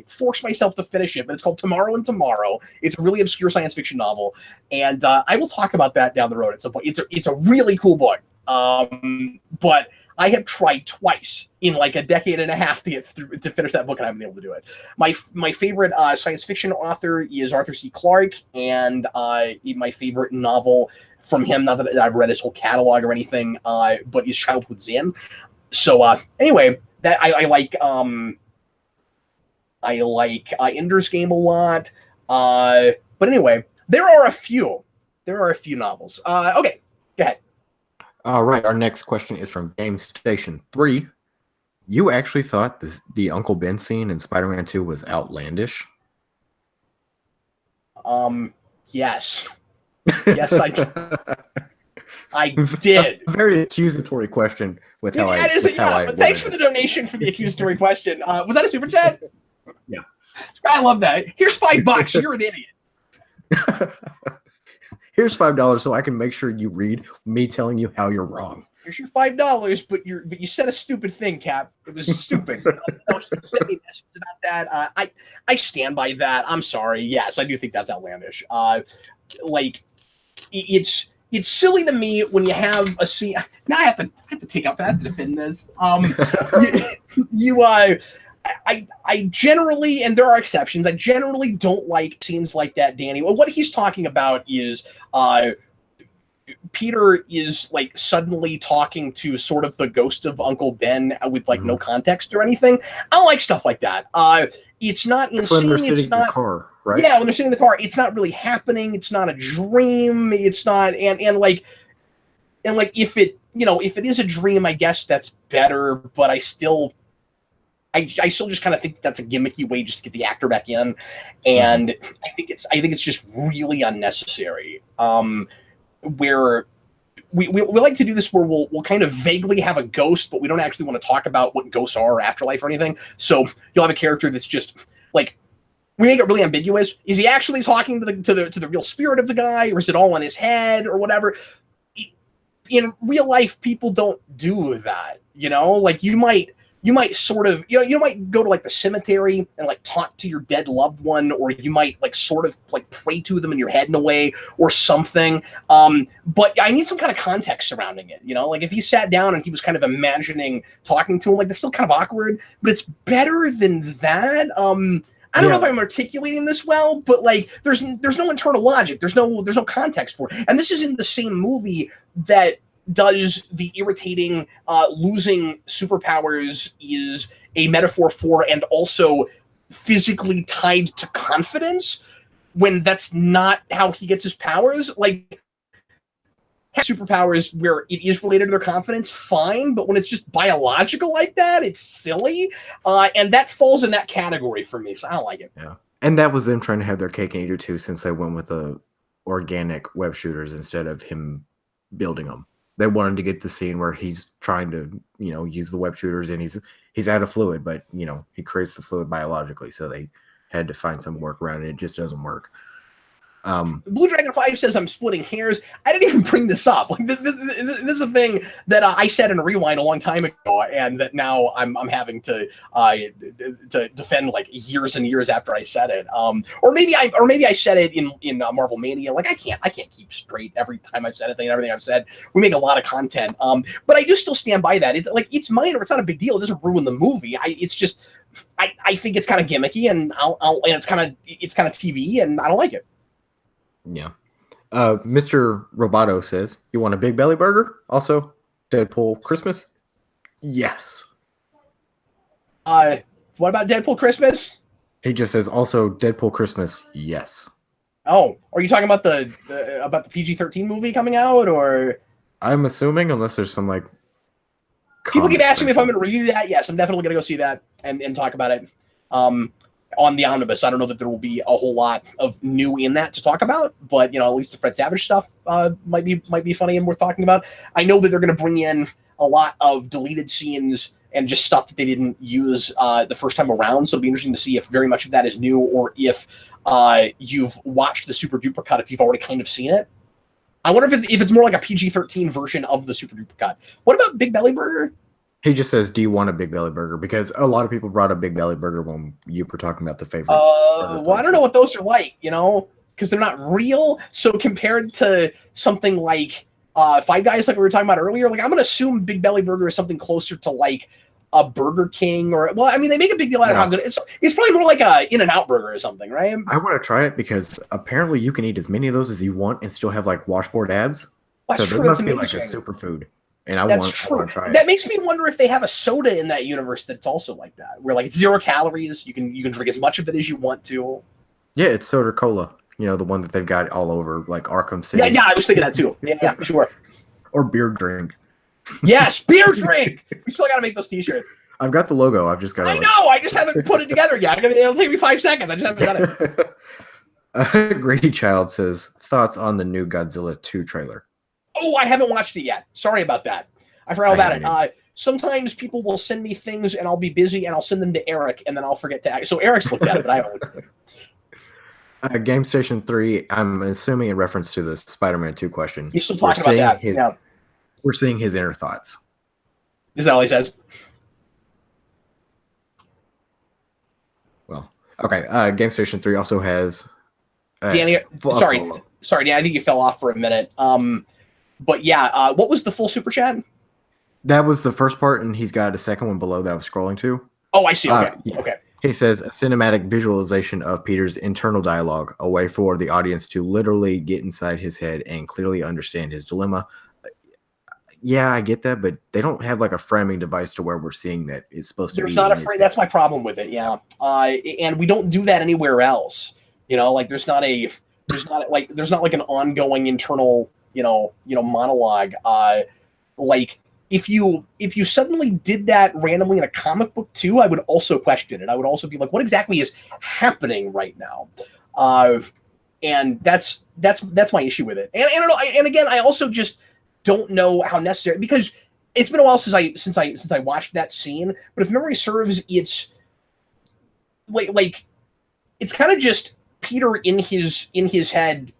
force myself to finish it. But it's called Tomorrow and Tomorrow. It's a really obscure science fiction novel, and I will talk about that down the road at some point. It's a really cool book, but I have tried twice in like a decade and a half to get through to finish that book, and I haven't been able to do it. My favorite science fiction author is Arthur C. Clarke, and my favorite novel from him, not that I've read his whole catalog or anything, but is Childhood's Inn. So anyway, that I like Ender's Game a lot. But anyway, there are a few novels. Okay, go ahead. All right, our next question is from Game Station 3. You actually thought the Uncle Ben scene in Spider-Man 2 was outlandish? Yes. Yes, I did. A very accusatory question with how I but thanks for the donation for the accusatory question. Was that a super chat? Yeah. I love that. Here's $5. You're an idiot. Here's $5 so I can make sure you read me telling you how you're wrong. here's your $5, but you said a stupid thing, Cap. It was stupid. Sent me messages about that. I stand by that. I'm sorry. Yes, I do think that's outlandish. Like it's silly to me when you have a scene. Now I have to take up that to defend this. I generally, and there are exceptions, I generally don't like scenes like that, Danny. Well, what he's talking about is Peter is like suddenly talking to sort of the ghost of Uncle Ben with like no context or anything. I don't like stuff like that. It's not insane. When they're sitting in the car, right? Yeah, when they're sitting in the car, it's not really happening. It's not a dream. It's not, and like if it is a dream, I guess that's better. But I still just kind of think that's a gimmicky way just to get the actor back in, and I think it's just really unnecessary. Where we like to do this where we'll kind of vaguely have a ghost, but we don't actually want to talk about what ghosts are or afterlife or anything. So you'll have a character that's just like, we make it really ambiguous. Is he actually talking to the real spirit of the guy, or is it all in his head or whatever? In real life, people don't do that. Like you might sort of, you might go to like the cemetery and like talk to your dead loved one, or you might like sort of like pray to them in your head in a way or something. But I need some kind of context surrounding it. Like if he sat down and he was kind of imagining talking to him, like that's still kind of awkward, but it's better than that. I don't know if I'm articulating this well, but like there's no internal logic. There's no context for it. And this is in the same movie that does the irritating losing superpowers is a metaphor for and also physically tied to confidence, when that's not how he gets his powers. Like superpowers where it is related to their confidence, fine, but when it's just biological like that, it's silly, and that falls in that category for me, so I don't like it. Yeah, and that was them trying to have their cake and eat it too, since they went with the organic web shooters instead of him building them. They wanted to get the scene where he's trying to, use the web shooters and he's out of fluid, but he creates the fluid biologically. So they had to find some workaround, and it just doesn't work. Blue Dragon 5 says I'm splitting hairs. I didn't even bring this up. Like this is a thing that I said in a rewind a long time ago, and that now I'm having to defend like years and years after I said it. Or maybe I said it in Marvel Mania. Like I can't keep straight every time I've said anything. Everything I've said. We make a lot of content. But I do still stand by that. It's like it's minor. It's not a big deal. It doesn't ruin the movie. It's just I think it's kind of gimmicky, and and it's kind of TV, and I don't like it. Yeah. Mr. Roboto says, you want a Big Belly burger? Also, Deadpool Christmas? Yes. What about Deadpool Christmas? He just says, also Deadpool Christmas? Yes. Oh, are you talking about the PG-13 movie coming out, or? I'm assuming, unless there's some like. People keep asking me if I'm going to review that. Yes, I'm definitely going to go see that and talk about it. On the omnibus, I don't know that there will be a whole lot of new in that to talk about, but at least the Fred Savage stuff might be funny and worth talking about. I know that they're going to bring in a lot of deleted scenes and just stuff that they didn't use the first time around. So it'll be interesting to see if very much of that is new, or if you've watched the Super Duper cut, if you've already kind of seen it. I wonder if it's more like a PG-13 version of the Super Duper cut. What about Big Belly Burger? He just says, do you want a Big Belly burger? Because a lot of people brought a Big Belly burger when you were talking about the favorite. Well, I don't know what those are like, because they're not real. So compared to something like Five Guys, like we were talking about earlier, like I'm going to assume Big Belly Burger is something closer to like a Burger King, or, well, I mean, they make a big deal out of how good it's probably more like a In-N-Out burger or something, right? I want to try it because apparently you can eat as many of those as you want and still have like washboard abs. That's so true. there must be like a superfood. And I want to try it. That makes me wonder if they have a soda in that universe that's also like that, where like it's 0 calories. You can drink as much of it as you want to. Yeah, it's soda cola. The one that they've got all over, like Arkham City. Yeah, I was thinking that too. Yeah, sure. Or beer drink. Yes, beer drink. We still got to make those T-shirts. I've got the logo. I've just got to. I know. I just haven't put it together yet. It'll take me 5 seconds. I just haven't done it. Grady Child says, thoughts on the new Godzilla 2 trailer? Oh, I haven't watched it yet. Sorry about that. I forgot about it. Sometimes people will send me things and I'll be busy and I'll send them to Eric and then I'll forget to act. So Eric's looked at it, but I haven't looked at it. Game Station 3, I'm assuming in reference to the Spider-Man 2 question. He's still talking about that. We're seeing his inner thoughts. Is that all he says? Well, okay. Game Station 3 also has. Danny, sorry, Danny. I think you fell off for a minute. But yeah, what was the full super chat? That was the first part, and he's got a second one below that I was scrolling to. Oh, I see. Okay. Yeah. Okay. He says a cinematic visualization of Peter's internal dialogue, a way for the audience to literally get inside his head and clearly understand his dilemma. Yeah, I get that, but they don't have like a framing device to where we're seeing that it's supposed to be. There's not a frame. That's my problem with it. Yeah. And we don't do that anywhere else. You know, like there's not like an ongoing internal, monologue. Like if you suddenly did that randomly in a comic book too, I would also question it. I would also be like, what exactly is happening right now? And that's my issue with it. And again, I also just don't know how necessary, because it's been a while since I watched that scene. But if memory serves, it's like it's kind of just Peter in his head,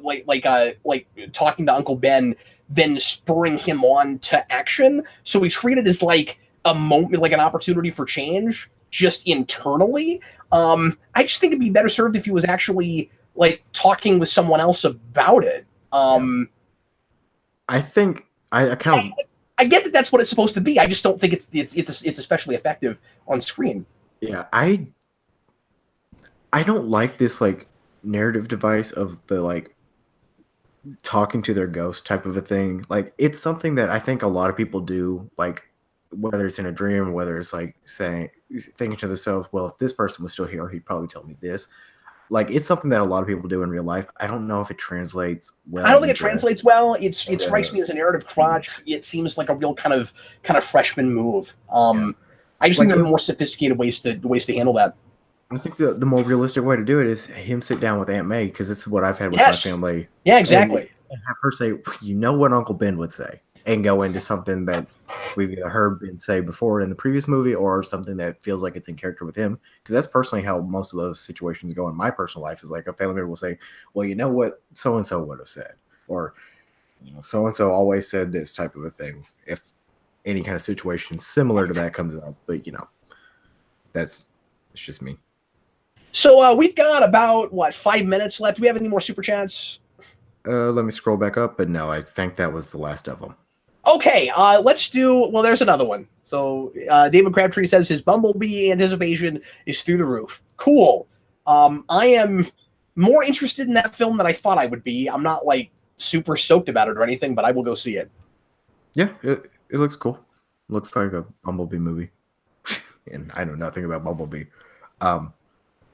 like talking to Uncle Ben, then spurring him on to action. So we treat it as like a moment, like an opportunity for change, just internally. I just think it'd be better served if he was actually like talking with someone else about it. I think I kind of I get that that's what it's supposed to be. I just don't think it's especially effective on screen. Yeah, I don't like this like narrative device of the like talking to their ghost type of a thing. Like it's something that I think a lot of people do, like whether it's in a dream or whether it's like thinking to themselves, well, if this person was still here, he'd probably tell me this. Like it's something that a lot of people do in real life. I don't know if it translates well. I don't think it translates well. It strikes me as a narrative crotch. It seems like a real kind of freshman move. I just think there are more sophisticated ways to handle that. I think the more realistic way to do it is him sit down with Aunt May, because it's what I've had with my family. Yeah, exactly. And have her say, you know what Uncle Ben would say, and go into something that we've either heard Ben say before in the previous movie or something that feels like it's in character with him. Because that's personally how most of those situations go in my personal life, is like a family member will say, well, you know what so-and-so would have said, or so-and-so always said this type of a thing, if any kind of situation similar to that comes up. But it's just me. So we've got about 5 minutes left. Do we have any more super chats? Let me scroll back up, but no, I think that was the last of them. Okay, let's do. Well, there's another one. So David Crabtree says his Bumblebee anticipation is through the roof. Cool. I am more interested in that film than I thought I would be. I'm not like super stoked about it or anything, but I will go see it. Yeah, it looks cool. Looks like a Bumblebee movie, and I know nothing about Bumblebee.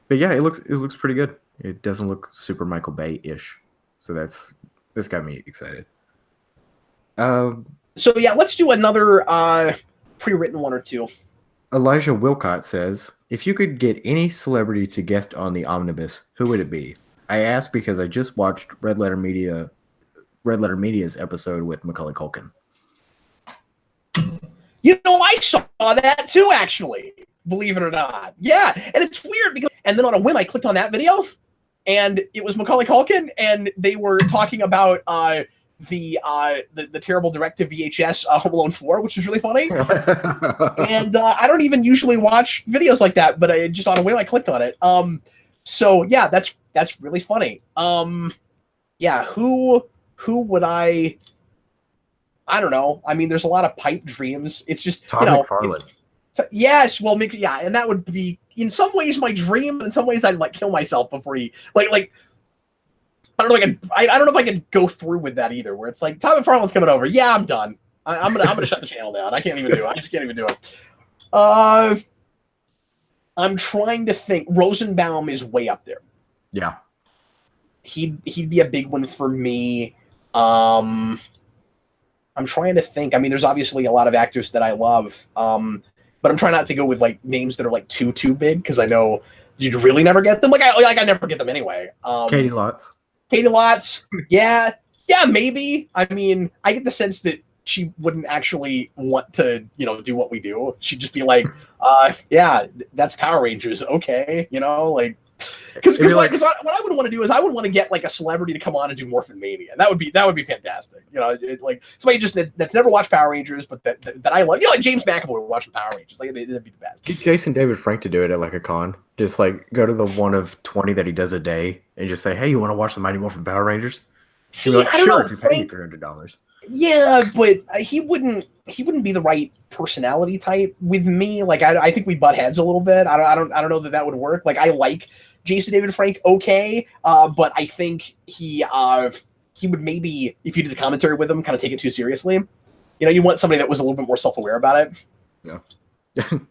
But yeah, it looks pretty good. It doesn't look super Michael Bay-ish, so that's got me excited. So yeah, let's do another pre-written one or two. Elijah Wilcott says, if you could get any celebrity to guest on the Omnibus, who would it be? I ask because I just watched Red Letter Media's episode with Macaulay Culkin. I saw that too, actually. Believe it or not. Yeah, and it's weird because, and then on a whim, I clicked on that video, and it was Macaulay Culkin, and they were talking about the terrible direct-to-VHS Home Alone 4, which was really funny. And I don't even usually watch videos like that, but I just on a whim I clicked on it. So yeah, that's really funny. Yeah, who would I don't know. I mean, there's a lot of pipe dreams. It's just Todd McFarlane. Yes, well, yeah, and that would be in some ways my dream, but in some ways I'd like kill myself before he like. I don't know. I don't know if I could go through with that either. Where it's like Todd McFarlane's coming over. Yeah, I'm done. I'm gonna shut the channel down. I can't even do it. I just can't even do it. I'm trying to think. Rosenbaum is way up there. Yeah, he'd be a big one for me. I'm trying to think. I mean, there's obviously a lot of actors that I love. But I'm trying not to go with like names that are like too big, because I know you'd really never get them. I never get them anyway. Katie Lotz. Yeah, maybe. I mean, I get the sense that she wouldn't actually want to, do what we do. She'd just be like, yeah, that's Power Rangers. Okay. Because what I would want to do is I would want to get like a celebrity to come on and do Morphin Mania. That would be fantastic. You know, like somebody just that's never watched Power Rangers, but that I love. You know, like James McAvoy watching Power Rangers. Like that'd be the best. Get Jason David Frank to do it at like a con. Just like go to the one of 20 that he does a day and just say, "Hey, you want to watch the Mighty Morphin Power Rangers?" See, like, I don't sure, know, if you pay me $300. Yeah, but he wouldn't be the right personality type with me. Like I think we butt heads a little bit. I don't know that would work. Like I like Jason David Frank, okay, but I think he would maybe, if you did the commentary with him, kind of take it too seriously. You know, you want somebody that was a little bit more self-aware about it. Yeah.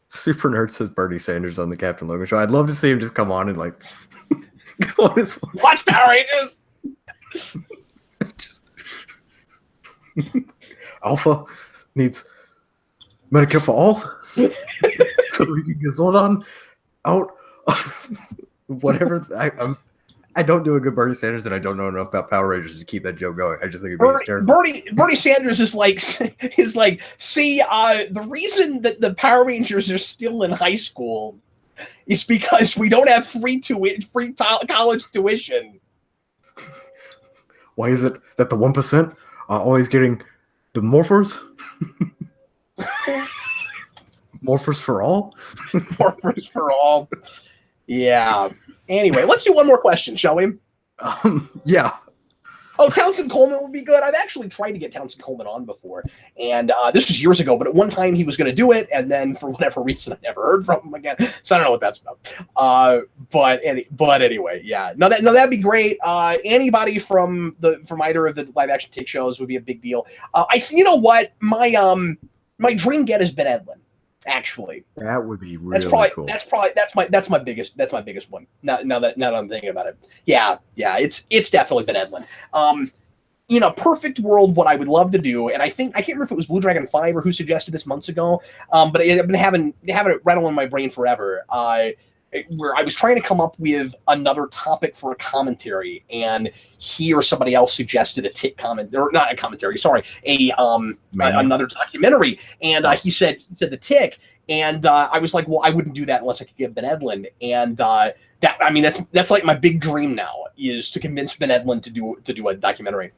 Super Nerd says Bernie Sanders on the Captain Logan show. I'd love to see him just come on and like go on his watch Power Rangers. Alpha needs Medicare for all, so we can get Zordon out. Whatever. I don't do a good Bernie Sanders, and I don't know enough about Power Rangers to keep that joke going. I just think it'd be hysterical. Bernie Sanders is like, see, the reason that the Power Rangers are still in high school is because we don't have free college tuition. Why is it that the 1% are always getting the morphers? Morphers for all? Morphers for all. Yeah. Anyway, let's do one more question, shall we? Yeah. Oh, Townsend Coleman would be good. I've actually tried to get Townsend Coleman on before, and this was years ago. But at one time he was going to do it, and then for whatever reason, I never heard from him again. So I don't know what that's about. But anyway, yeah. No, that'd be great. Anybody from either of the live action take shows would be a big deal. You know what, my dream get has been Edlin. Actually, that would be really cool. That's my biggest one. Now that I'm thinking about it, yeah, it's definitely been Edlin. In a perfect world, what I would love to do, and I can't remember if it was Blue Dragon 5 or who suggested this months ago, but I've been having it rattle in my brain forever. Where I was trying to come up with another topic for a commentary, and he or somebody else suggested a tick comment, or not a commentary, sorry, another documentary, and he said the tick, and I was like, well, I wouldn't do that unless I could get Ben Edlund, and that's like my big dream now, is to convince Ben Edlund to do a documentary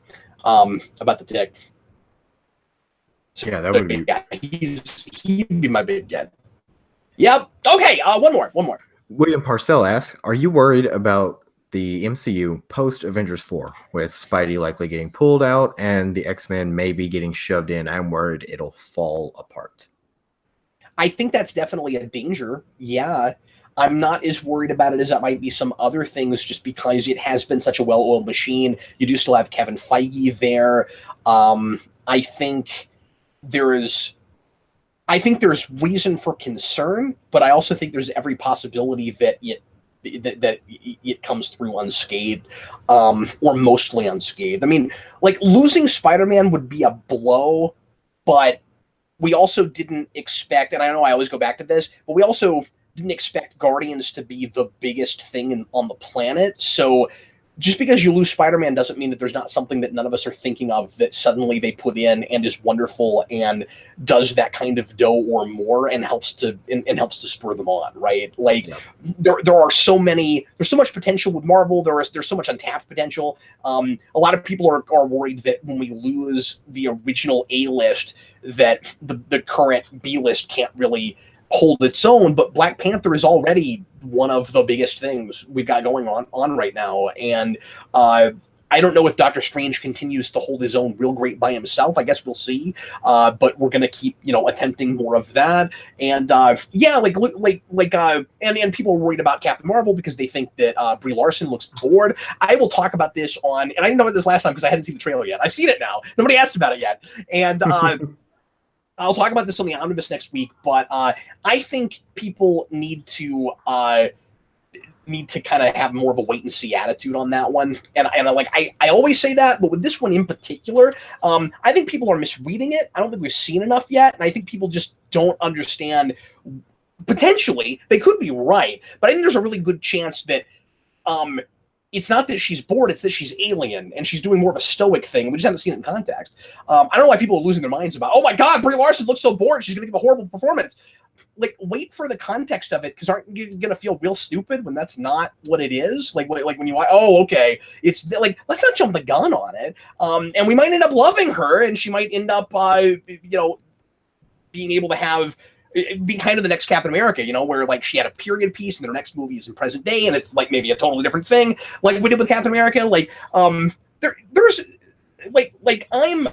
about the tick. So, yeah, that would be. Yeah, he'd be my big get. Yep. Okay. One more. William Parcell asks, are you worried about the MCU post-Avengers 4 with Spidey likely getting pulled out and the X-Men maybe getting shoved in? I'm worried it'll fall apart. I think that's definitely a danger. Yeah. I'm not as worried about it as that might be some other things, just because it has been such a well-oiled machine. You do still have Kevin Feige there. I think there's reason for concern, but I also think there's every possibility that it comes through unscathed, or mostly unscathed. I mean, like, losing Spider-Man would be a blow, but we also didn't expect, and I know I always go back to this, but we also didn't expect Guardians to be the biggest thing on the planet. So just because you lose Spider-Man doesn't mean that there's not something that none of us are thinking of that suddenly they put in and is wonderful and does that kind of dough or more and helps to spur them on, right? Like, there's so much potential with Marvel. There's so much untapped potential. A lot of people are worried that when we lose the original A-list, that the current B-list can't really hold its own, but Black Panther is already one of the biggest things we've got going on right now, and I don't know if Doctor Strange continues to hold his own real great by himself. I guess we'll see, but we're gonna keep attempting more of that, and and people are worried about Captain Marvel because they think that Brie Larson looks bored. I will talk about this and I didn't know about this last time because I hadn't seen the trailer yet. I've seen it now. Nobody asked about it yet, and I'll talk about this on the Omnibus next week, but I think people need to kind of have more of a wait and see attitude on that one. And I always say that, but with this one in particular, I think people are misreading it. I don't think we've seen enough yet, and I think people just don't understand. Potentially, they could be right, but I think there's a really good chance that it's not that she's bored, it's that she's alien and she's doing more of a stoic thing. We just haven't seen it in context. I don't know why people are losing their minds about, oh my God, Brie Larson looks so bored, she's going to give a horrible performance. Like, wait for the context of it, because aren't you going to feel real stupid when that's not what it is? Like when you, oh, okay, it's like, let's not jump the gun on it. And we might end up loving her, and she might end up, being able to have, be kind of the next Captain America, where like she had a period piece and their next movie is in present day and it's like maybe a totally different thing, like we did with Captain America. Like there's like I'm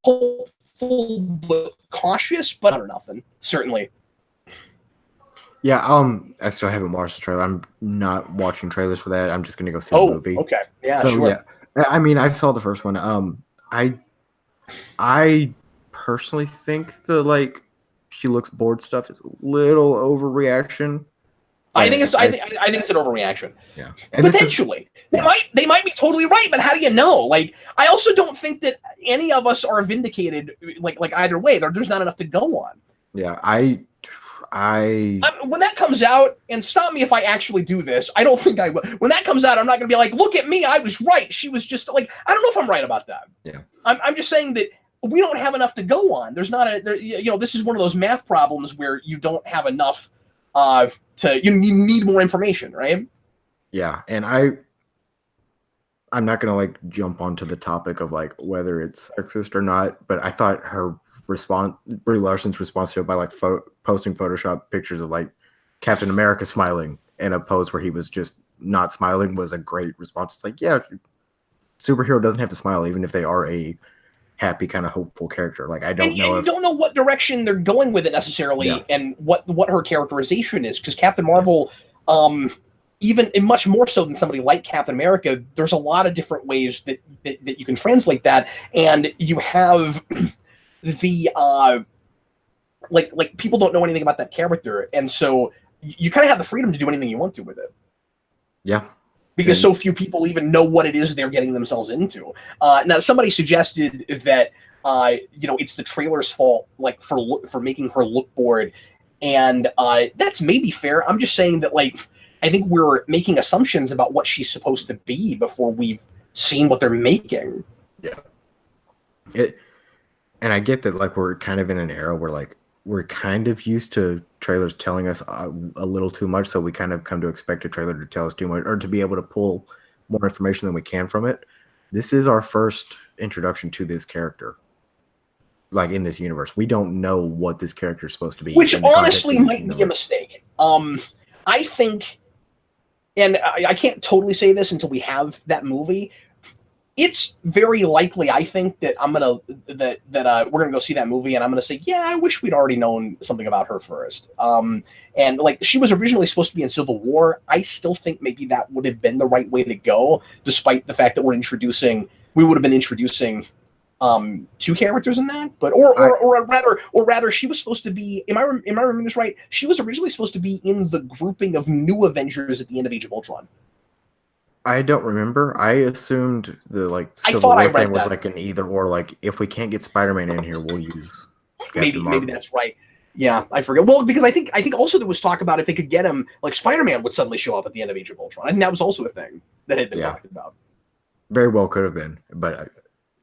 hopeful but cautious, but I don't know, nothing certainly. Yeah, I still haven't watched the trailer. I'm not watching trailers for that. I'm just gonna go see the movie. Okay, yeah, so sure. Yeah, I mean, I saw the first one. I personally think the she looks bored stuff is a little overreaction. I think it's an overreaction. Yeah, and potentially they might be totally right, but how do you know? Like, I also don't think that any of us are vindicated. Like either way, there's not enough to go on. Yeah, when that comes out, and stop me if I actually do this, I don't think I will. When that comes out, I'm not going to be like, look at me, I was right. She was just like, I don't know if I'm right about that. Yeah, I'm just saying that we don't have enough to go on. There's not this is one of those math problems where you don't have enough you need more information, right? Yeah, and I'm not gonna like jump onto the topic of like whether it's sexist or not, but I thought Brie Larson's response to it by like posting Photoshop pictures of like Captain America smiling in a pose where he was just not smiling was a great response. It's like, yeah, superhero doesn't have to smile even if they are a happy kind of hopeful character. Like I don't know. You don't know what direction they're going with it necessarily, and what her characterization is, because Captain Marvel, even and much more so than somebody like Captain America, there's a lot of different ways that you can translate that, and you have the like people don't know anything about that character, and so you kind of have the freedom to do anything you want to with it. Yeah. Because so few people even know what it is they're getting themselves into. Now, somebody suggested that it's the trailer's fault, like for making her look bored, and that's maybe fair. I'm just saying that, like, I think we're making assumptions about what she's supposed to be before we've seen what they're making. Yeah. And I get that, like, we're kind of in an era where like we're kind of used to trailers telling us a little too much, so we kind of come to expect a trailer to tell us too much or to be able to pull more information than we can from it. This is our first introduction to this character, like in this universe. We don't know what this character is supposed to be, which honestly might be a mistake. I think, and I can't totally say this until we have that movie, it's very likely, I think, that we're gonna go see that movie, and I'm gonna say, yeah, I wish we'd already known something about her first. And like, she was originally supposed to be in Civil War. I still think maybe that would have been the right way to go, despite the fact that we would have been introducing two characters in that. But or rather, she was supposed to be. Am I remembering this right? She was originally supposed to be in the grouping of New Avengers at the end of Age of Ultron. I don't remember. I assumed the Civil War thing was like an either or. Like, if we can't get Spider-Man in here, we'll use maybe that's right. Yeah, I forget. Well, because I think also there was talk about if they could get him, like Spider-Man would suddenly show up at the end of Age of Ultron, and that was also a thing that had been talked about. Very well could have been, but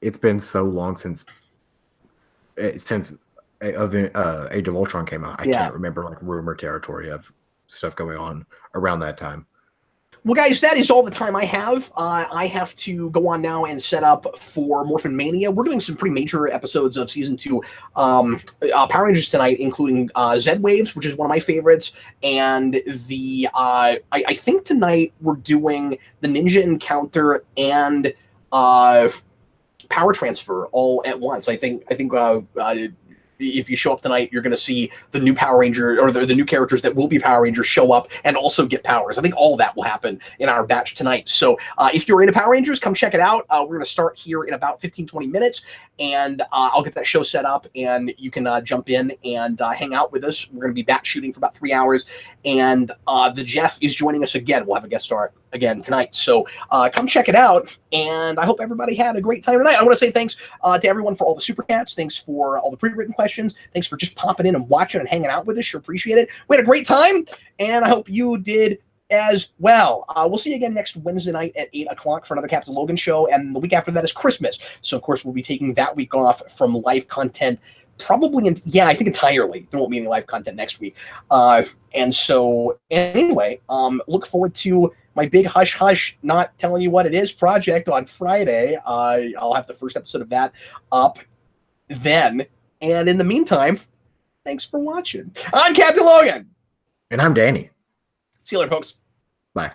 it's been so long since Age of Ultron came out. I can't remember like rumor territory of stuff going on around that time. Well, guys, that is all the time I have. I have to go on now and set up for Morphin Mania. We're doing some pretty major episodes of Season 2 Power Rangers tonight, including Z-Waves, which is one of my favorites, and I think tonight we're doing the Ninja Encounter and Power Transfer all at once. I think if you show up tonight, you're going to see the new Power Ranger or the new characters that will be Power Rangers show up and also get powers. I think all of that will happen in our batch tonight. So if you're into Power Rangers, come check it out. We're going to start here in about 15-20 minutes, and I'll get that show set up, and you can jump in and hang out with us. We're going to be batch shooting for about 3 hours, and the Jeff is joining us again. We'll have a guest star again tonight. So come check it out, and I hope everybody had a great time tonight. I want to say thanks to everyone for all the super chats. Thanks for all the pre-written questions. Thanks for just popping in and watching and hanging out with us. Sure appreciate it. We had a great time, and I hope you did as well. We'll see you again next Wednesday night at 8 o'clock for another Captain Logan show, and the week after that is Christmas. So, of course, we'll be taking that week off from live content. Probably, I think entirely. There won't be any live content next week. And so, anyway, look forward to my big hush hush, not telling you what it is project on Friday. I'll have the first episode of that up then. And in the meantime, thanks for watching. I'm Captain Logan. And I'm Danny. See you later, folks. Bye.